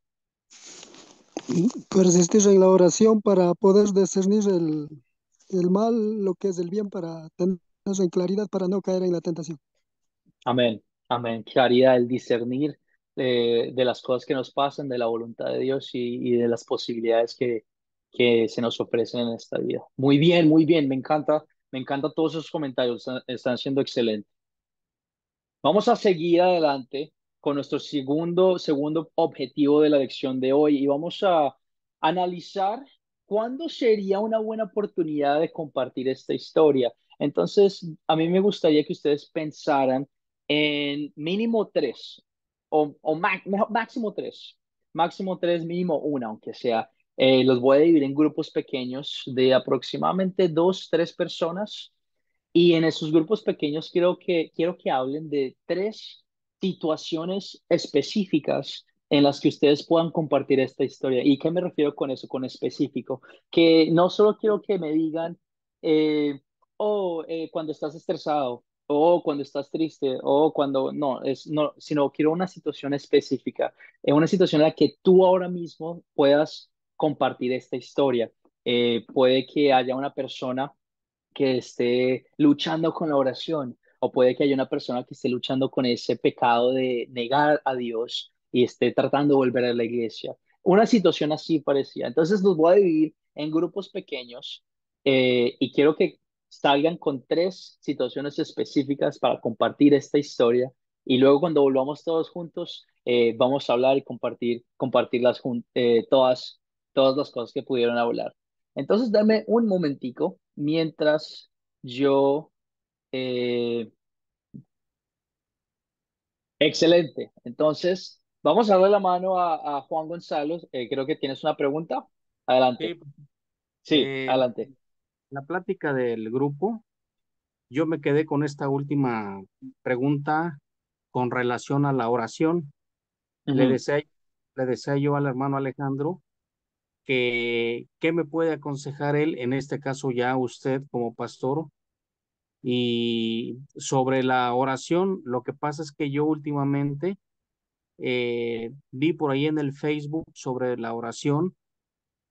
Persistir en la oración para poder discernir el mal, lo que es el bien, para tener en claridad, para no caer en la tentación. Amén, amén. Claridad, el discernir de las cosas que nos pasan, de la voluntad de Dios y de las posibilidades que se nos ofrecen en esta vida. Muy bien, muy bien. Me encanta todos esos comentarios. Están siendo excelentes. Vamos a seguir adelante con nuestro segundo objetivo de la lección de hoy y vamos a analizar cuándo sería una buena oportunidad de compartir esta historia. Entonces, a mí me gustaría que ustedes pensaran en mínimo tres mejor, máximo tres, mínimo una, aunque sea. Los voy a dividir en grupos pequeños de aproximadamente dos, tres personas y en esos grupos pequeños quiero que hablen de tres situaciones específicas en las que ustedes puedan compartir esta historia. ¿Y qué me refiero con eso, con específico? Que no solo quiero que me digan, cuando estás estresado, o cuando estás triste, o cuando no, sino quiero una situación específica, una situación en la que tú ahora mismo puedas compartir esta historia. Puede que haya una persona que esté luchando con la oración o puede que haya una persona que esté luchando con ese pecado de negar a Dios y esté tratando de volver a la iglesia. Una situación así parecía. Entonces los voy a dividir en grupos pequeños y quiero que salgan con tres situaciones específicas para compartir esta historia y luego cuando volvamos todos juntos vamos a hablar y compartir todas las cosas que pudieron hablar. Entonces dame un momentico mientras yo... eh, excelente. Entonces, vamos a darle la mano a Juan Gonzalo. Creo que tienes una pregunta. Sí, Adelante. Sí, eh, adelante. la plática del grupo, yo me quedé con esta última pregunta con relación a la oración. Le Ujú. decía, le decía yo al hermano Alejandro que qué me puede aconsejar él, en este caso ya usted como pastor, y sobre la oración. Lo que pasa es que yo últimamente vi por ahí en el Facebook sobre la oración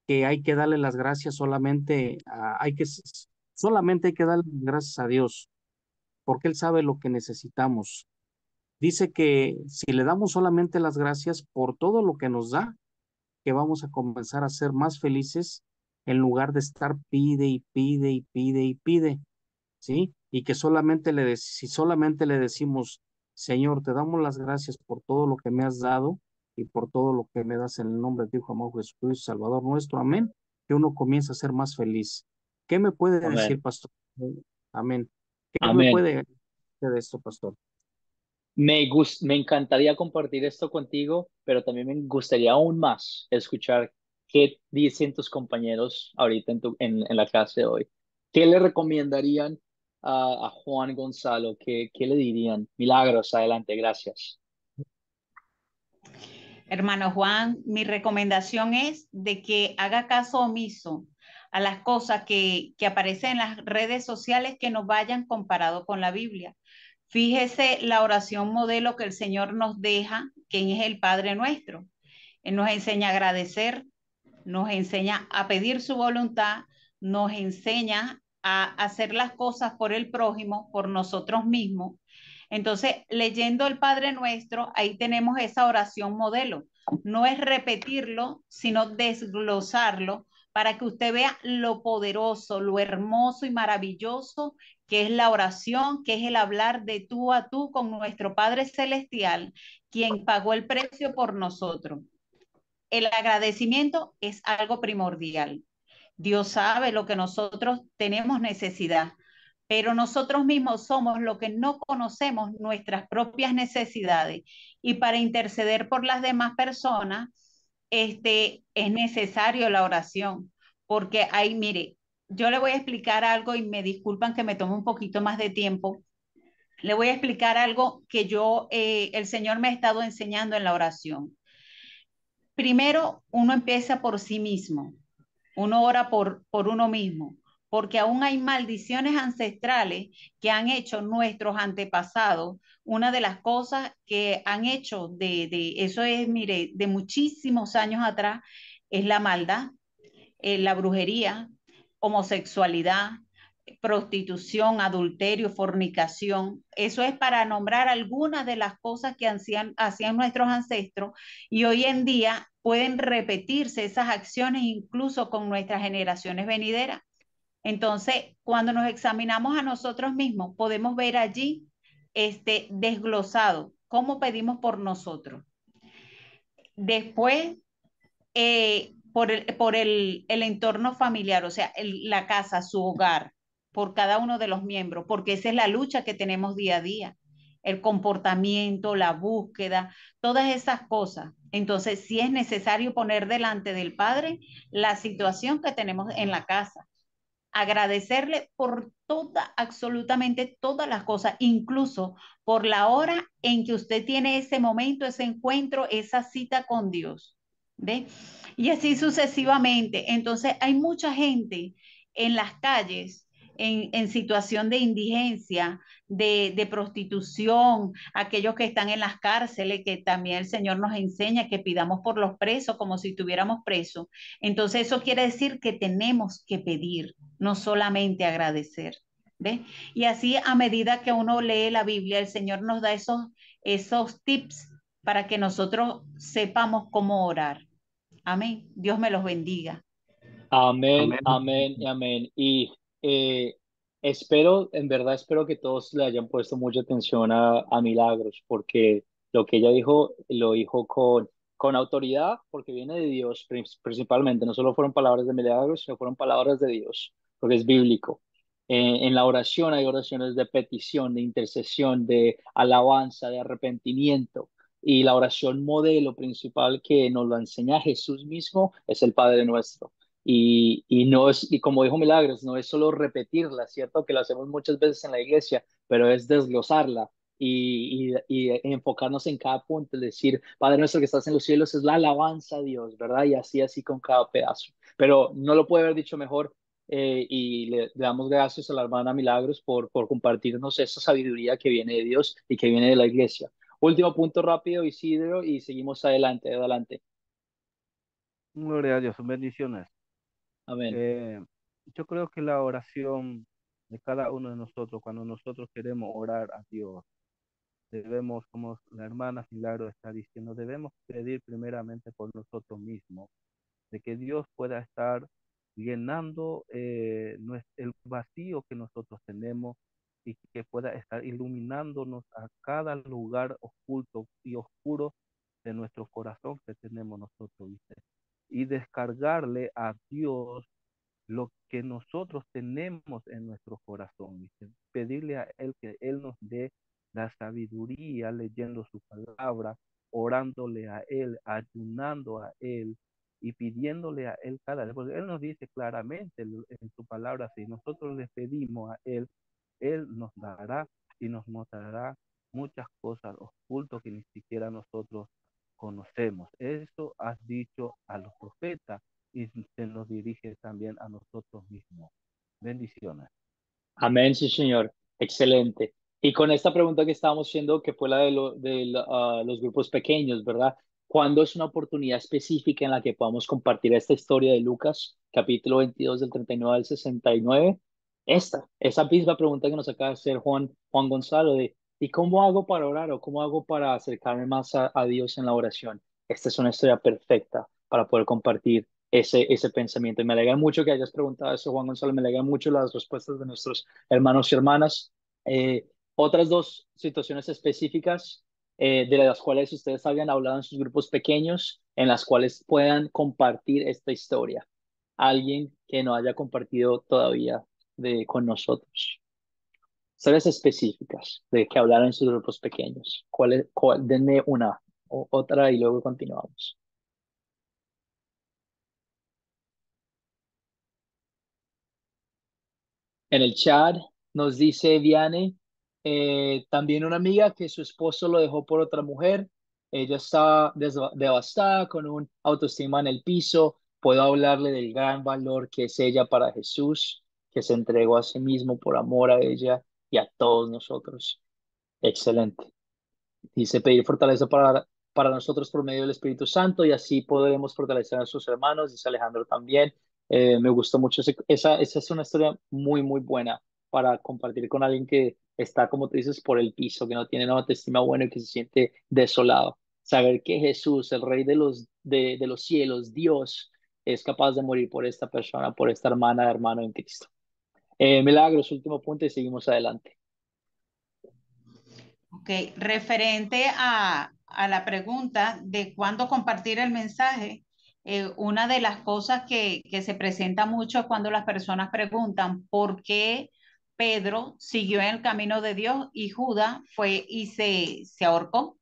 que hay que darle las gracias solamente solamente hay que darle las gracias a Dios, porque Él sabe lo que necesitamos. Dice que si le damos solamente las gracias por todo lo que nos da, que vamos a comenzar a ser más felices en lugar de estar pide y pide y pide y pide, ¿sí? Y que si solamente le decimos, Señor, te damos las gracias por todo lo que me has dado y por todo lo que me das en el nombre de tu Hijo amado Jesucristo, Salvador nuestro, amén, que uno comienza a ser más feliz. ¿Qué me puede Amén. decir, pastor? Amén. ¿Qué me Amén. puede decir de esto, pastor? Me encantaría compartir esto contigo, pero también me gustaría aún más escuchar qué dicen tus compañeros ahorita en la clase de hoy. ¿Qué le recomendarían a Juan Gonzalo? ¿Qué le dirían? Milagros, adelante, gracias. Hermano Juan, mi recomendación es de que haga caso omiso a las cosas que aparecen en las redes sociales que nos vayan comparado con la Biblia. Fíjese la oración modelo que el Señor nos deja, que es el Padre Nuestro. Él nos enseña a agradecer, nos enseña a pedir su voluntad, nos enseña a hacer las cosas por el prójimo, por nosotros mismos. Entonces, leyendo el Padre Nuestro, ahí tenemos esa oración modelo. No es repetirlo, sino desglosarlo para que usted vea lo poderoso, lo hermoso y maravilloso que es la oración, que es el hablar de tú a tú con nuestro Padre Celestial, quien pagó el precio por nosotros. El agradecimiento es algo primordial. Dios sabe lo que nosotros tenemos necesidad, pero nosotros mismos somos los que no conocemos nuestras propias necesidades y para interceder por las demás personas, es necesario la oración, porque ahí, mire, yo le voy a explicar algo y me disculpan que me tome un poquito más de tiempo. Le voy a explicar algo que el Señor me ha estado enseñando en la oración. Primero, uno empieza por sí mismo, uno ora por uno mismo, porque aún hay maldiciones ancestrales que han hecho nuestros antepasados. Una de las cosas que han hecho eso es, mire, de muchísimos años atrás, es la maldad, la brujería, homosexualidad, prostitución, adulterio, fornicación. Eso es para nombrar algunas de las cosas que hacían nuestros ancestros y hoy en día pueden repetirse esas acciones incluso con nuestras generaciones venideras. Entonces, cuando nos examinamos a nosotros mismos, podemos ver allí desglosado cómo pedimos por nosotros. Después, por el entorno familiar, o sea, la casa, su hogar, por cada uno de los miembros, porque esa es la lucha que tenemos día a día, el comportamiento, la búsqueda, todas esas cosas. Entonces, sí es necesario poner delante del Padre la situación que tenemos en la casa, agradecerle por absolutamente todas las cosas, incluso por la hora en que usted tiene ese momento, ese encuentro, esa cita con Dios. ¿Ve? Y así sucesivamente. Entonces, hay mucha gente en las calles en situación de indigencia, de prostitución, aquellos que están en las cárceles, que también el Señor nos enseña que pidamos por los presos como si estuviéramos presos. Entonces, eso quiere decir que tenemos que pedir, no solamente agradecer. ¿Ves? Y así a medida que uno lee la Biblia, el Señor nos da esos tips para que nosotros sepamos cómo orar. Amén. Dios me los bendiga. Amén, Amén. amén y amén. Y espero, en verdad espero que todos le hayan puesto mucha atención a Milagros, porque lo que ella dijo, lo dijo con autoridad, porque viene de Dios principalmente. No solo fueron palabras de Milagros, sino fueron palabras de Dios, porque es bíblico. En la oración hay oraciones de petición, de intercesión, de alabanza, de arrepentimiento. Y la oración modelo principal que nos lo enseña Jesús mismo es el Padre Nuestro. Y no es, y como dijo Milagros, no es solo repetirla, ¿cierto? Que lo hacemos muchas veces en la iglesia, pero es desglosarla y enfocarnos en cada punto, es decir, Padre nuestro que estás en los cielos es la alabanza a Dios, ¿verdad? Y así, así con cada pedazo. Pero no lo puede haber dicho mejor y le damos gracias a la hermana Milagros por compartirnos esa sabiduría que viene de Dios y que viene de la iglesia. Último punto rápido, Isidro, y seguimos adelante, adelante. Gloria a Dios, bendiciones. Amén. Yo creo que la oración de cada uno de nosotros, cuando nosotros queremos orar a Dios, debemos, como la hermana Milagro está diciendo, debemos pedir primeramente por nosotros mismos, de que Dios pueda estar llenando el vacío que nosotros tenemos y que pueda estar iluminándonos a cada lugar oculto y oscuro de nuestro corazón que tenemos nosotros, ¿viste? Y descargarle a Dios lo que nosotros tenemos en nuestro corazón, ¿viste? Pedirle a Él que Él nos dé la sabiduría leyendo su palabra, orándole a Él, ayunando a Él y pidiéndole a Él cada día, porque Él nos dice claramente en su palabra, si nosotros le pedimos a Él, Él nos dará y nos mostrará muchas cosas ocultas que ni siquiera nosotros conocemos. Eso has dicho a los profetas y se nos dirige también a nosotros mismos. Bendiciones. Amén, sí, señor. Excelente. Y con esta pregunta que estábamos haciendo, que fue la de los grupos pequeños, ¿verdad? ¿Cuándo es una oportunidad específica en la que podamos compartir esta historia de Lucas, capítulo 22 del 39 al 69? Esa misma pregunta que nos acaba de hacer Juan Gonzalo de, ¿y cómo hago para orar o cómo hago para acercarme más a Dios en la oración? Esta es una historia perfecta para poder compartir ese pensamiento. Y me alegra mucho que hayas preguntado eso, Juan Gonzalo. Me alegra mucho las respuestas de nuestros hermanos y hermanas. Otras dos situaciones específicas de las cuales ustedes habían hablado en sus grupos pequeños, en las cuales puedan compartir esta historia. Alguien que no haya compartido todavía con nosotros. Historias específicas de que hablaron en sus grupos pequeños. Denme una o otra y luego continuamos. En el chat nos dice Viane, también una amiga que su esposo lo dejó por otra mujer. Ella está devastada con un autoestima en el piso. Puedo hablarle del gran valor que es ella para Jesús, que se entregó a sí mismo por amor a ella y a todos nosotros. Excelente. Dice pedir fortaleza para nosotros por medio del Espíritu Santo y así podremos fortalecer a sus hermanos, dice Alejandro también. Me gustó mucho, esa es una historia muy, muy buena para compartir con alguien que está, como tú dices, por el piso, que no tiene una autoestima buena y que se siente desolado. Saber que Jesús, el Rey de los cielos, Dios, es capaz de morir por esta persona, por esta hermana, hermano en Cristo. Milagros, último punto y seguimos adelante. Ok, referente a la pregunta de cuándo compartir el mensaje, una de las cosas que se presenta mucho es cuando las personas preguntan por qué Pedro siguió en el camino de Dios y Judas fue y se ahorcó.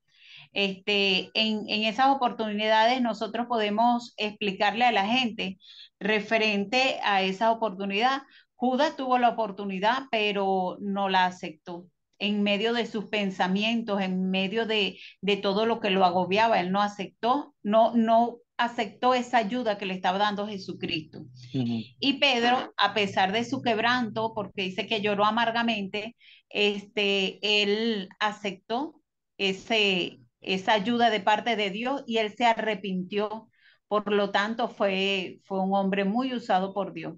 En esas oportunidades nosotros podemos explicarle a la gente referente a esa oportunidad. Judas tuvo la oportunidad, pero no la aceptó. En medio de sus pensamientos, en medio de todo lo que lo agobiaba, él no aceptó, no aceptó esa ayuda que le estaba dando Jesucristo. Ujú. Y Pedro, a pesar de su quebranto, porque dice que lloró amargamente, él aceptó esa ayuda de parte de Dios y él se arrepintió. Por lo tanto, fue un hombre muy usado por Dios.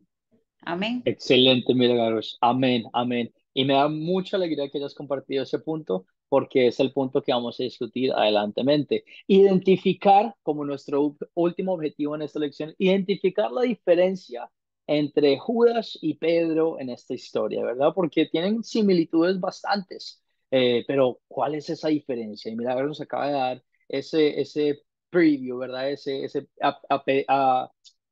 Amén. Excelente, Milagros. Amén, amén. Y me da mucha alegría que hayas compartido ese punto porque es el punto que vamos a discutir adelantemente. Identificar como nuestro último objetivo en esta lección, identificar la diferencia entre Judas y Pedro en esta historia, ¿verdad? Porque tienen similitudes bastantes, pero ¿cuál es esa diferencia? Y Milagros nos acaba de dar ese preview, ¿verdad? Se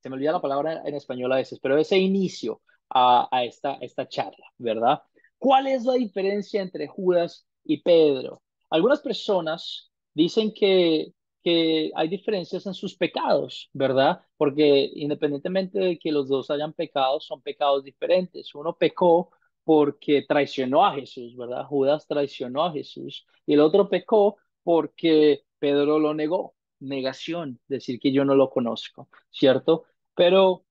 me olvida la palabra en español a veces, pero ese inicio a esta charla, ¿verdad? ¿Cuál es la diferencia entre Judas y Pedro? Algunas personas dicen que hay diferencias en sus pecados, ¿verdad? Porque independientemente de que los dos hayan pecado, son pecados diferentes. Uno pecó porque traicionó a Jesús, ¿verdad? Judas traicionó a Jesús y el otro pecó porque Pedro lo negó. Negación, decir que yo no lo conozco, ¿cierto? Pero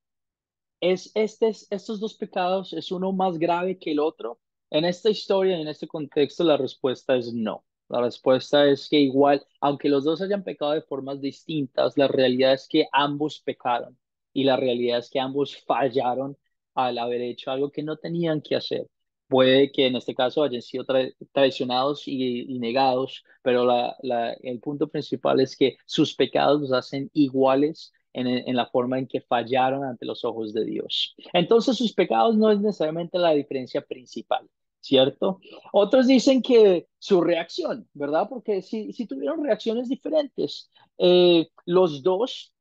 estos dos pecados, ¿es uno más grave que el otro? En esta historia, en este contexto, la respuesta es no. La respuesta es que igual, aunque los dos hayan pecado de formas distintas, la realidad es que ambos pecaron y la realidad es que ambos fallaron al haber hecho algo que no tenían que hacer. Puede que en este caso hayan sido traicionados y negados, pero el punto principal es que sus pecados los hacen iguales en la forma en que fallaron ante los ojos de Dios. Entonces sus pecados no es necesariamente la diferencia principal, ¿cierto? Otros dicen que su reacción, ¿verdad? Porque si tuvieron reacciones diferentes, los dos,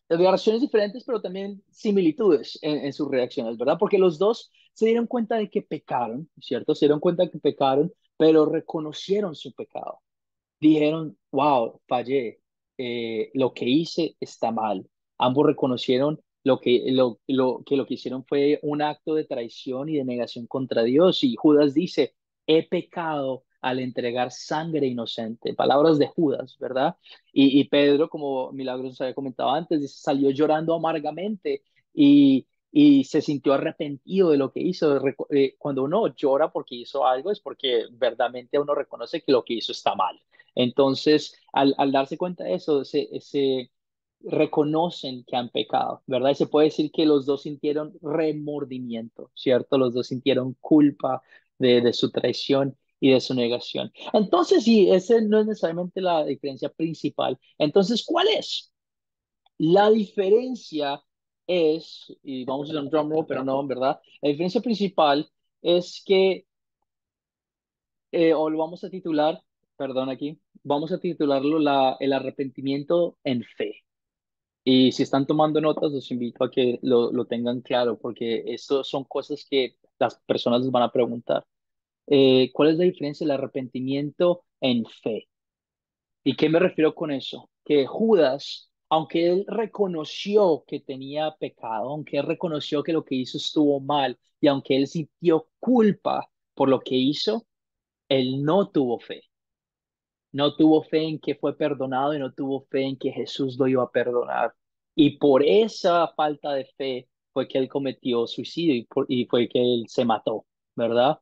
reacciones diferentes, pero también similitudes en sus reacciones, ¿verdad? Porque los dos se dieron cuenta de que pecaron, ¿cierto? Se dieron cuenta de que pecaron, pero reconocieron su pecado. Dijeron, wow, fallé, lo que hice está mal. Ambos reconocieron que lo que hicieron fue un acto de traición y de negación contra Dios. Y Judas dice, he pecado al entregar sangre inocente. Palabras de Judas, ¿verdad? Y Pedro, como Milagros había comentado antes, dice, salió llorando amargamente y se sintió arrepentido de lo que hizo. Cuando uno llora porque hizo algo es porque verdaderamente uno reconoce que lo que hizo está mal. Entonces, al darse cuenta de eso, se reconocen que han pecado, ¿verdad? Y se puede decir que los dos sintieron remordimiento, ¿cierto? Los dos sintieron culpa de su traición y de su negación. Entonces, sí, esa no es necesariamente la diferencia principal. Entonces, ¿cuál es? La diferencia es, y vamos a hacer un drum roll, pero no, ¿verdad? La diferencia principal es que o lo vamos a titular, perdón aquí, vamos a titularlo el arrepentimiento en fe. Y si están tomando notas, los invito a que lo tengan claro, porque esto son cosas que las personas les van a preguntar. ¿Cuál es la diferencia del arrepentimiento en fe? ¿Y qué me refiero con eso? Que Judas, aunque él reconoció que tenía pecado, aunque él reconoció que lo que hizo estuvo mal, y aunque él sintió culpa por lo que hizo, él no tuvo fe. No tuvo fe en que fue perdonado y no tuvo fe en que Jesús lo iba a perdonar. Y por esa falta de fe fue que él cometió suicidio y fue que él se mató, ¿verdad?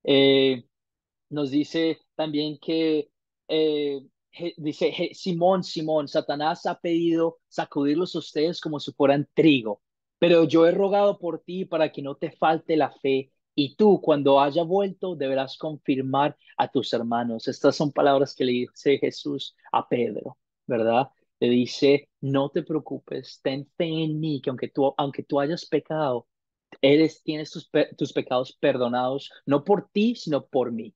Eh, Nos dice también que, dice, Simón, Simón, Satanás ha pedido sacudirlos a ustedes como si fueran trigo, pero yo he rogado por ti para que no te falte la fe, y tú, cuando haya vuelto, deberás confirmar a tus hermanos. Estas son palabras que le dice Jesús a Pedro, ¿verdad? Le dice, no te preocupes, ten fe en mí, que aunque tú hayas pecado, tienes tus pecados perdonados, no por ti, sino por mí.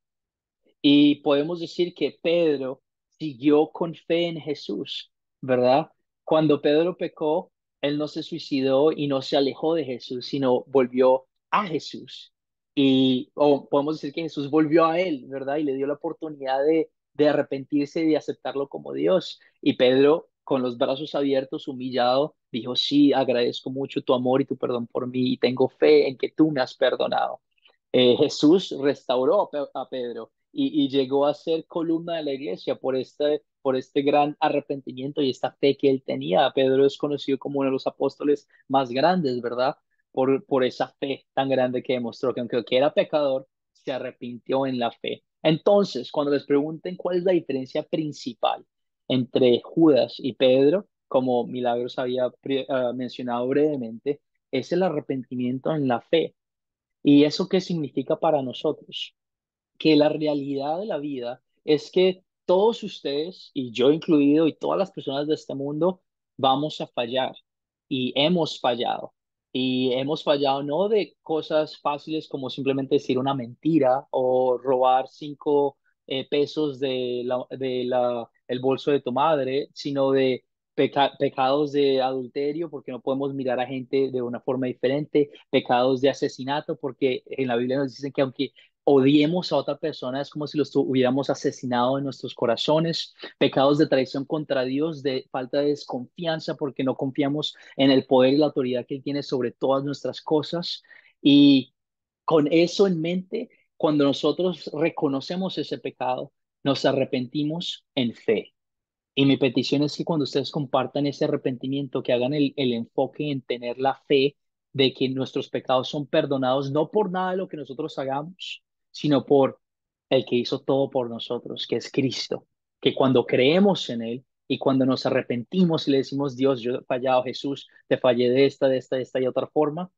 Y podemos decir que Pedro siguió con fe en Jesús, ¿verdad? Cuando Pedro pecó, él no se suicidó y no se alejó de Jesús, sino volvió a Jesús. O podemos decir que Jesús volvió a él, ¿verdad? Y le dio la oportunidad de arrepentirse y de aceptarlo como Dios. Y Pedro, con los brazos abiertos, humillado, dijo, sí, agradezco mucho tu amor y tu perdón por mí y tengo fe en que tú me has perdonado. Jesús restauró a Pedro y llegó a ser columna de la iglesia por este gran arrepentimiento y esta fe que él tenía. Pedro es conocido como uno de los apóstoles más grandes, ¿verdad? Por esa fe tan grande que demostró, que aunque era pecador, se arrepintió en la fe. Entonces, cuando les pregunten cuál es la diferencia principal entre Judas y Pedro, como Milagros había mencionado brevemente, es el arrepentimiento en la fe. ¿Y eso qué significa para nosotros? Que la realidad de la vida es que todos ustedes, y yo incluido, y todas las personas de este mundo, vamos a fallar y hemos fallado. Y hemos fallado no de cosas fáciles como simplemente decir una mentira o robar 5 pesos el bolso de tu madre, sino de pecados de adulterio porque no podemos mirar a gente de una forma diferente, pecados de asesinato porque en la Biblia nos dicen que aunque odiemos a otra persona, es como si los hubiéramos asesinado en nuestros corazones, pecados de traición contra Dios, de falta de desconfianza porque no confiamos en el poder y la autoridad que Él tiene sobre todas nuestras cosas. Y con eso en mente, cuando nosotros reconocemos ese pecado, nos arrepentimos en fe. Y mi petición es que cuando ustedes compartan ese arrepentimiento, que hagan el enfoque en tener la fe de que nuestros pecados son perdonados, no por nada de lo que nosotros hagamos, sino por el que hizo todo por nosotros, que es Cristo. Que cuando creemos en Él y cuando nos arrepentimos y le decimos, Dios, yo he fallado, Jesús, te fallé de esta y otra forma,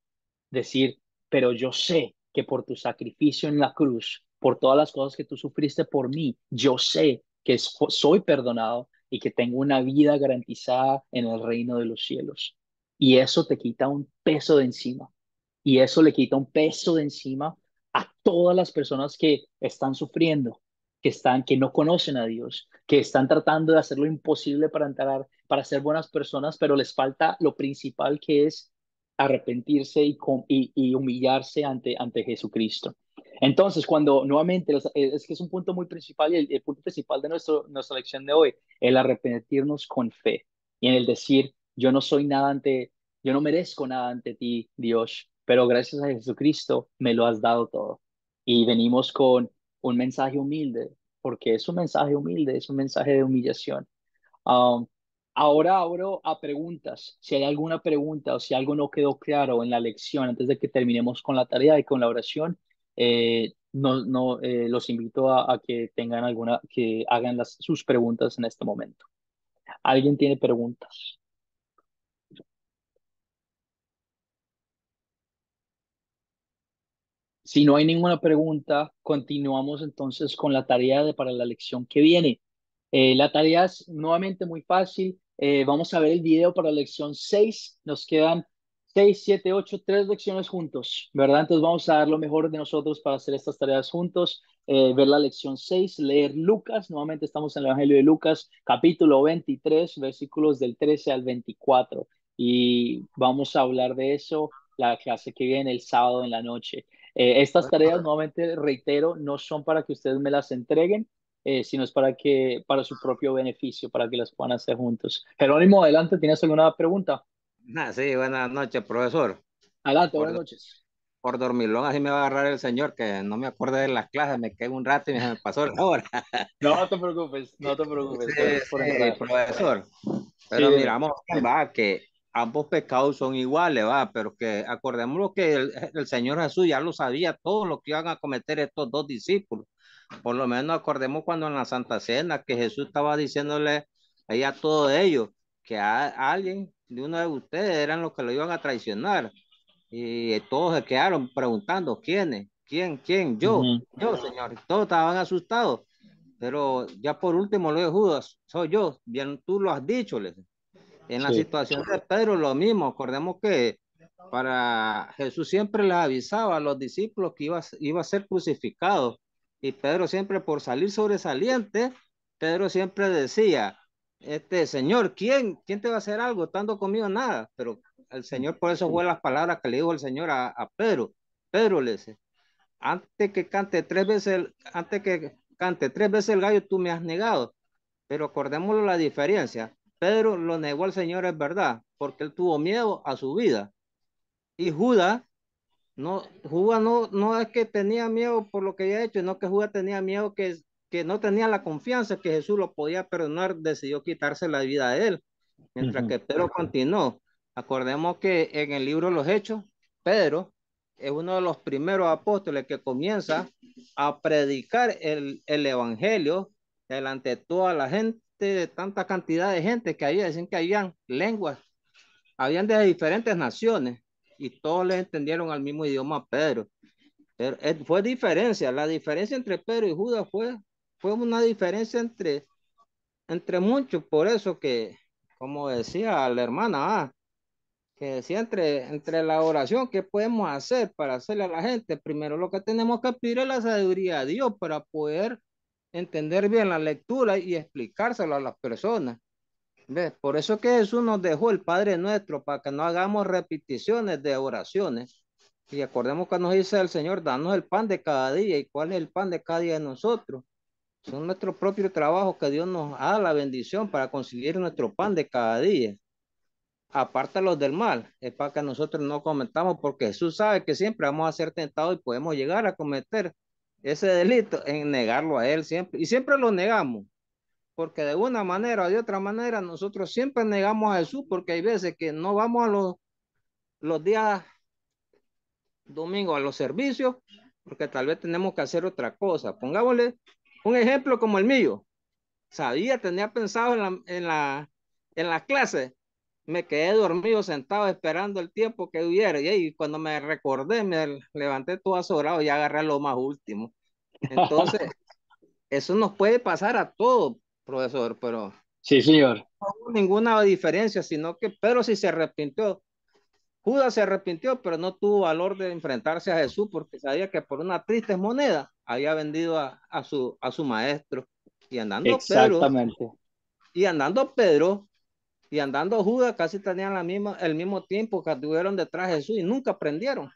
decir, pero yo sé que por tu sacrificio en la cruz, por todas las cosas que tú sufriste por mí, yo sé que soy perdonado y que tengo una vida garantizada en el reino de los cielos. Y eso te quita un peso de encima. Y eso le quita un peso de encima a todas las personas que están sufriendo, que no conocen a Dios, que están tratando de hacer lo imposible para entrar, para ser buenas personas, pero les falta lo principal que es arrepentirse y humillarse ante Jesucristo. Entonces, cuando nuevamente, es que es un punto muy principal y el punto principal de nuestra lección de hoy, el arrepentirnos con fe y en el decir, yo no merezco nada ante ti, Dios, pero gracias a Jesucristo me lo has dado todo. Y venimos con un mensaje humilde, porque es un mensaje humilde, es un mensaje de humillación. Um, Ahora abro a preguntas. Si hay alguna pregunta o si algo no quedó claro en la lección antes de que terminemos con la tarea y con la oración, los invito a que tengan que hagan sus preguntas en este momento. ¿Alguien tiene preguntas? Si no hay ninguna pregunta, continuamos entonces con la tarea para la lección que viene. La tarea es nuevamente muy fácil. Vamos a ver el video para la lección 6. Nos quedan 6, 7, 8, 3 lecciones juntos, ¿verdad? Entonces vamos a dar lo mejor de nosotros para hacer estas tareas juntos. Ver la lección 6, leer Lucas. Nuevamente estamos en el Evangelio de Lucas, capítulo 23, versículos del 13 al 24. Y vamos a hablar de eso la clase que viene el sábado en la noche. Estas tareas, nuevamente reitero, no son para que ustedes me las entreguen, sino es para su propio beneficio, para que las puedan hacer juntos. Jerónimo, adelante, ¿tienes alguna pregunta? Sí, buenas noches, profesor. Adelante, Por, buenas noches. por dormilón, así me va a agarrar el señor, que no me acuerdo de las clases, me quedé un rato y me pasó la hora. No te preocupes, no te preocupes, Sí, gracias por sí, entrar. profesor. Sí, Pero dime. miramos, va, que ambos pecados son iguales, va, pero que acordémonos que el Señor Jesús ya lo sabía todo lo que iban a cometer estos dos discípulos. Por lo menos acordemos cuando en la Santa Cena que Jesús estaba diciéndole ahí a todos ellos que a alguien de uno de ustedes eran los que lo iban a traicionar. Y todos se quedaron preguntando, ¿quiénes? ¿Quién? Ujú. Yo, Señor. Todos estaban asustados. Pero ya por último lo de Judas, soy yo. Bien, tú lo has dicho. En la Sí. situación de Pedro, lo mismo. Acordemos que para Jesús siempre les avisaba a los discípulos que iba a ser crucificado. Y Pedro siempre, por salir sobresaliente, Pedro siempre decía, Señor, ¿quién te va a hacer algo? Estando conmigo nada. Pero el Señor, por eso fue las palabras que le dijo el Señor a Pedro. Pedro le dice, antes que cante 3 veces el gallo, tú me has negado. Pero acordémoslo la diferencia. Pedro lo negó al Señor, es verdad, porque él tuvo miedo a su vida. Y Judas no es que tenía miedo por lo que había hecho, sino que Judas tenía miedo que no tenía la confianza que Jesús lo podía perdonar, decidió quitarse la vida de él. Mientras que Pedro continuó. Acordemos que en el libro de los Hechos, Pedro es uno de los primeros apóstoles que comienza a predicar el evangelio delante de toda la gente, de tanta cantidad de gente que había, decían que habían lenguas, habían de diferentes naciones, y todos le entendieron al mismo idioma a Pedro. Pero fue diferencia, la diferencia entre Pedro y Judas fue una diferencia entre muchos, por eso que, como decía la hermana, que decía entre la oración, ¿qué podemos hacer para hacerle a la gente? Primero lo que tenemos que pedir es la sabiduría a Dios para poder entender bien la lectura y explicárselo a las personas. ¿Ves? Por eso que Jesús nos dejó el Padre Nuestro, para que no hagamos repeticiones de oraciones. Y acordemos que nos dice el Señor, danos el pan de cada día. ¿Y cuál es el pan de cada día de nosotros? Son nuestro propio trabajo que Dios nos da la bendición para conseguir nuestro pan de cada día. Apártalos del mal, es para que nosotros no cometamos, porque Jesús sabe que siempre vamos a ser tentados y podemos llegar a cometer ese delito en negarlo a Él siempre. Y siempre lo negamos, porque de una manera o de otra manera nosotros siempre negamos a Jesús, porque hay veces que no vamos a los días domingos a los servicios, porque tal vez tenemos que hacer otra cosa. Pongámosle un ejemplo como el mío. Tenía pensado en la clase, me quedé dormido sentado esperando el tiempo que hubiera, y cuando me recordé, me levanté todo azorado y agarré lo más último. Entonces, eso nos puede pasar a todos, profesor, pero Sí, señor. no hubo ninguna diferencia, sino que Pedro sí se arrepintió. Judas se arrepintió, pero no tuvo valor de enfrentarse a Jesús porque sabía que por una triste moneda había vendido a su maestro. Y andando Exactamente. Pedro y andando Judas casi tenían el mismo tiempo que estuvieron detrás de Jesús y nunca aprendieron.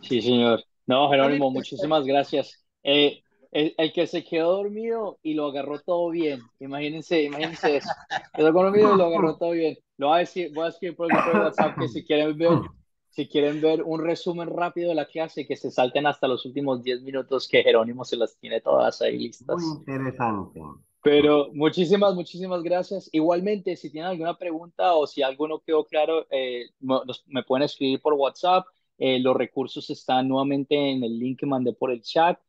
Sí, señor. No, Jerónimo, muchísimas gracias. El que se quedó dormido y lo agarró todo bien. Imagínense eso. Quedó dormido y lo agarró todo bien. Voy a escribir por el grupo de WhatsApp que si quieren ver un resumen rápido de la clase, que se salten hasta los últimos 10 minutos, que Jerónimo se las tiene todas ahí listas. Muy interesante. Pero muchísimas gracias. Igualmente, si tienen alguna pregunta o si algo no quedó claro, me pueden escribir por WhatsApp. Los recursos están nuevamente en el link que mandé por el chat,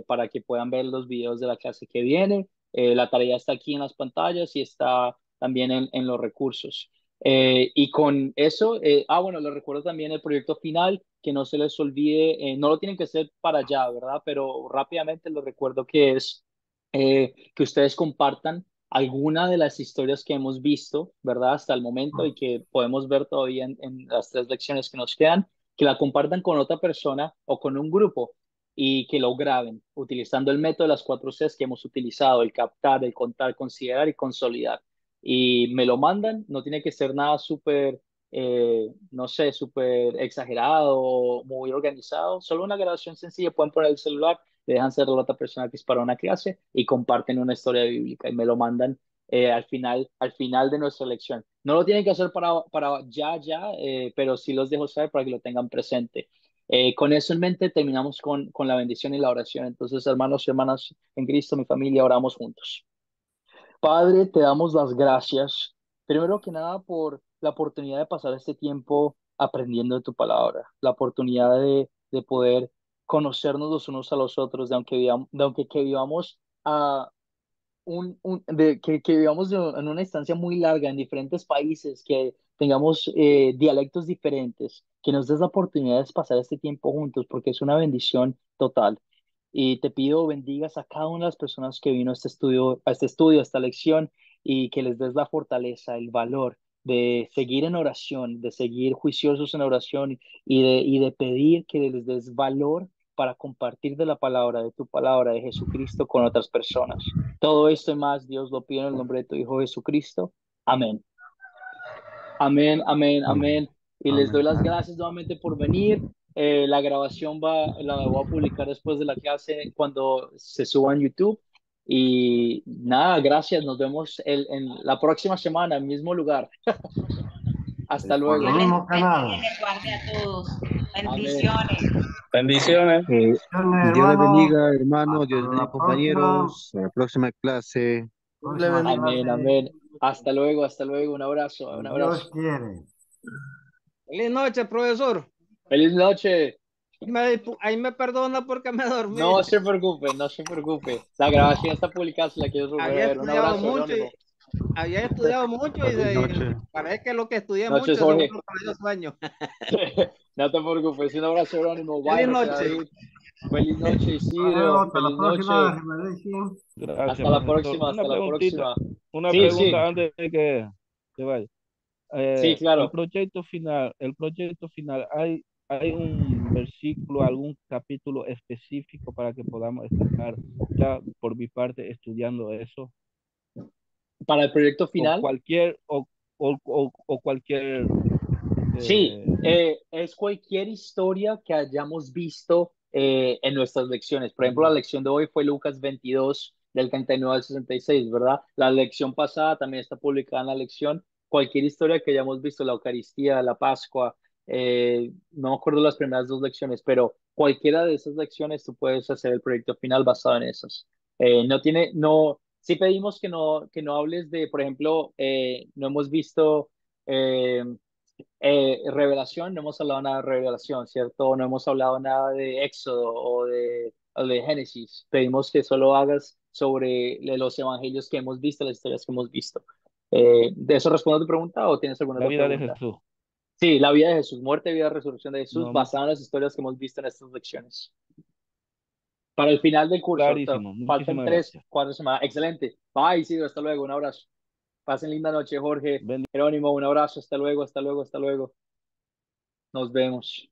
para que puedan ver los videos de la clase que viene. La tarea está aquí en las pantallas y está también en los recursos. Y con eso, bueno, les recuerdo también el proyecto final, que no se les olvide, no lo tienen que hacer para allá, ¿verdad? Pero rápidamente les recuerdo que es que ustedes compartan alguna de las historias que hemos visto, ¿verdad? Hasta el momento y que podemos ver todavía en las 3 lecciones que nos quedan, que la compartan con otra persona o con un grupo y que lo graben utilizando el método de las 4 Cs que hemos utilizado: el captar, el contar, considerar y consolidar. Y me lo mandan, no tiene que ser nada súper, no sé, súper exagerado o muy organizado, solo una grabación sencilla. Pueden poner el celular, le dejan ser la otra persona que es para una clase y comparten una historia bíblica y me lo mandan al final de nuestra lección. No lo tienen que hacer para ya, pero sí los dejo saber para que lo tengan presente. Con eso en mente terminamos con la bendición y la oración. Entonces, hermanos y hermanas en Cristo, mi familia, oramos juntos. Padre, te damos las gracias, primero que nada, por la oportunidad de pasar este tiempo aprendiendo de tu palabra, la oportunidad de poder conocernos los unos a los otros, de aunque que vivamos a que vivamos en una instancia muy larga en diferentes países, que tengamos dialectos diferentes, que nos des la oportunidad de pasar este tiempo juntos, porque es una bendición total. Y te pido bendigas a cada una de las personas que vino a esta lección, y que les des la fortaleza, el valor de seguir en oración, de seguir juiciosos en oración, y de pedir que les des valor para compartir de la palabra, de tu palabra, de Jesucristo, con otras personas. Todo esto y más, Dios lo pido en el nombre de tu Hijo Jesucristo. Amén. Amén, amén, amén. Y les doy las gracias nuevamente por venir. La grabación la voy a publicar después de la clase cuando se suba en YouTube. Y nada, gracias. Nos vemos en la próxima semana, en el mismo lugar. Hasta luego. Por el mismo canal. Les guarde a todos. Bendiciones. Bendiciones. Dios les hermano. bendiga, hermanos, Dios les Hasta bendiga, la compañeros. A la próxima clase. próxima Amén, clase. amén. Hasta luego, hasta luego. Un abrazo, un Dios abrazo. quiere. Feliz noche, profesor. Feliz noche. Ahí me perdona porque me dormí. No se preocupe, no se preocupe. La grabación está publicada si la quieres volver a Había ver. Un estudiado abrazo, mucho Jerónimo. había estudiado mucho y Feliz noche. parece que lo que estudié Noches, mucho, Jorge. seguro que me dio sueño. No te preocupes. Un abrazo, Jerónimo. Bye, Feliz José noche. David. Feliz noche, Nos Isidro. vemos hasta la Feliz próxima, noche. reverencia. Gracias, Hasta la profesor. próxima. Una Hasta la preguntita, próxima. una Sí, pregunta sí. antes de que se vaya. Sí, El claro. proyecto final, ¿hay un versículo, algún capítulo específico para que podamos estar ya por mi parte estudiando eso? Para el proyecto O final. cualquier, o cualquier, Sí, eh, es cualquier historia que hayamos visto en nuestras lecciones. Por ejemplo, la lección de hoy fue Lucas 22, del 39 al 66, ¿verdad? La lección pasada también está publicada en la lección. Cualquier historia que hayamos visto, la Eucaristía, la Pascua, no me acuerdo las primeras dos lecciones, pero cualquiera de esas lecciones tú puedes hacer el proyecto final basado en esas. Sí pedimos que no hables de, por ejemplo, no hemos visto... eh, revelación, no hemos hablado nada de revelación, ¿cierto? No hemos hablado nada de Éxodo o de Génesis. Pedimos que solo hagas sobre los evangelios que hemos visto, las historias que hemos visto. ¿De eso respondo a tu pregunta o tienes alguna la otra vida de pregunta? Jesús? Sí, la vida de Jesús, muerte, vida, resurrección de Jesús, No, basada en las historias que hemos visto en estas lecciones. Para el final del curso, clarísimo. faltan Muchísimas tres, gracias. 4 semanas. Excelente. Bye, sí, hasta luego, un abrazo. Pasen linda noche, Jorge. Bendiciones. Jerónimo, un abrazo, hasta luego, hasta luego, hasta luego. Nos vemos.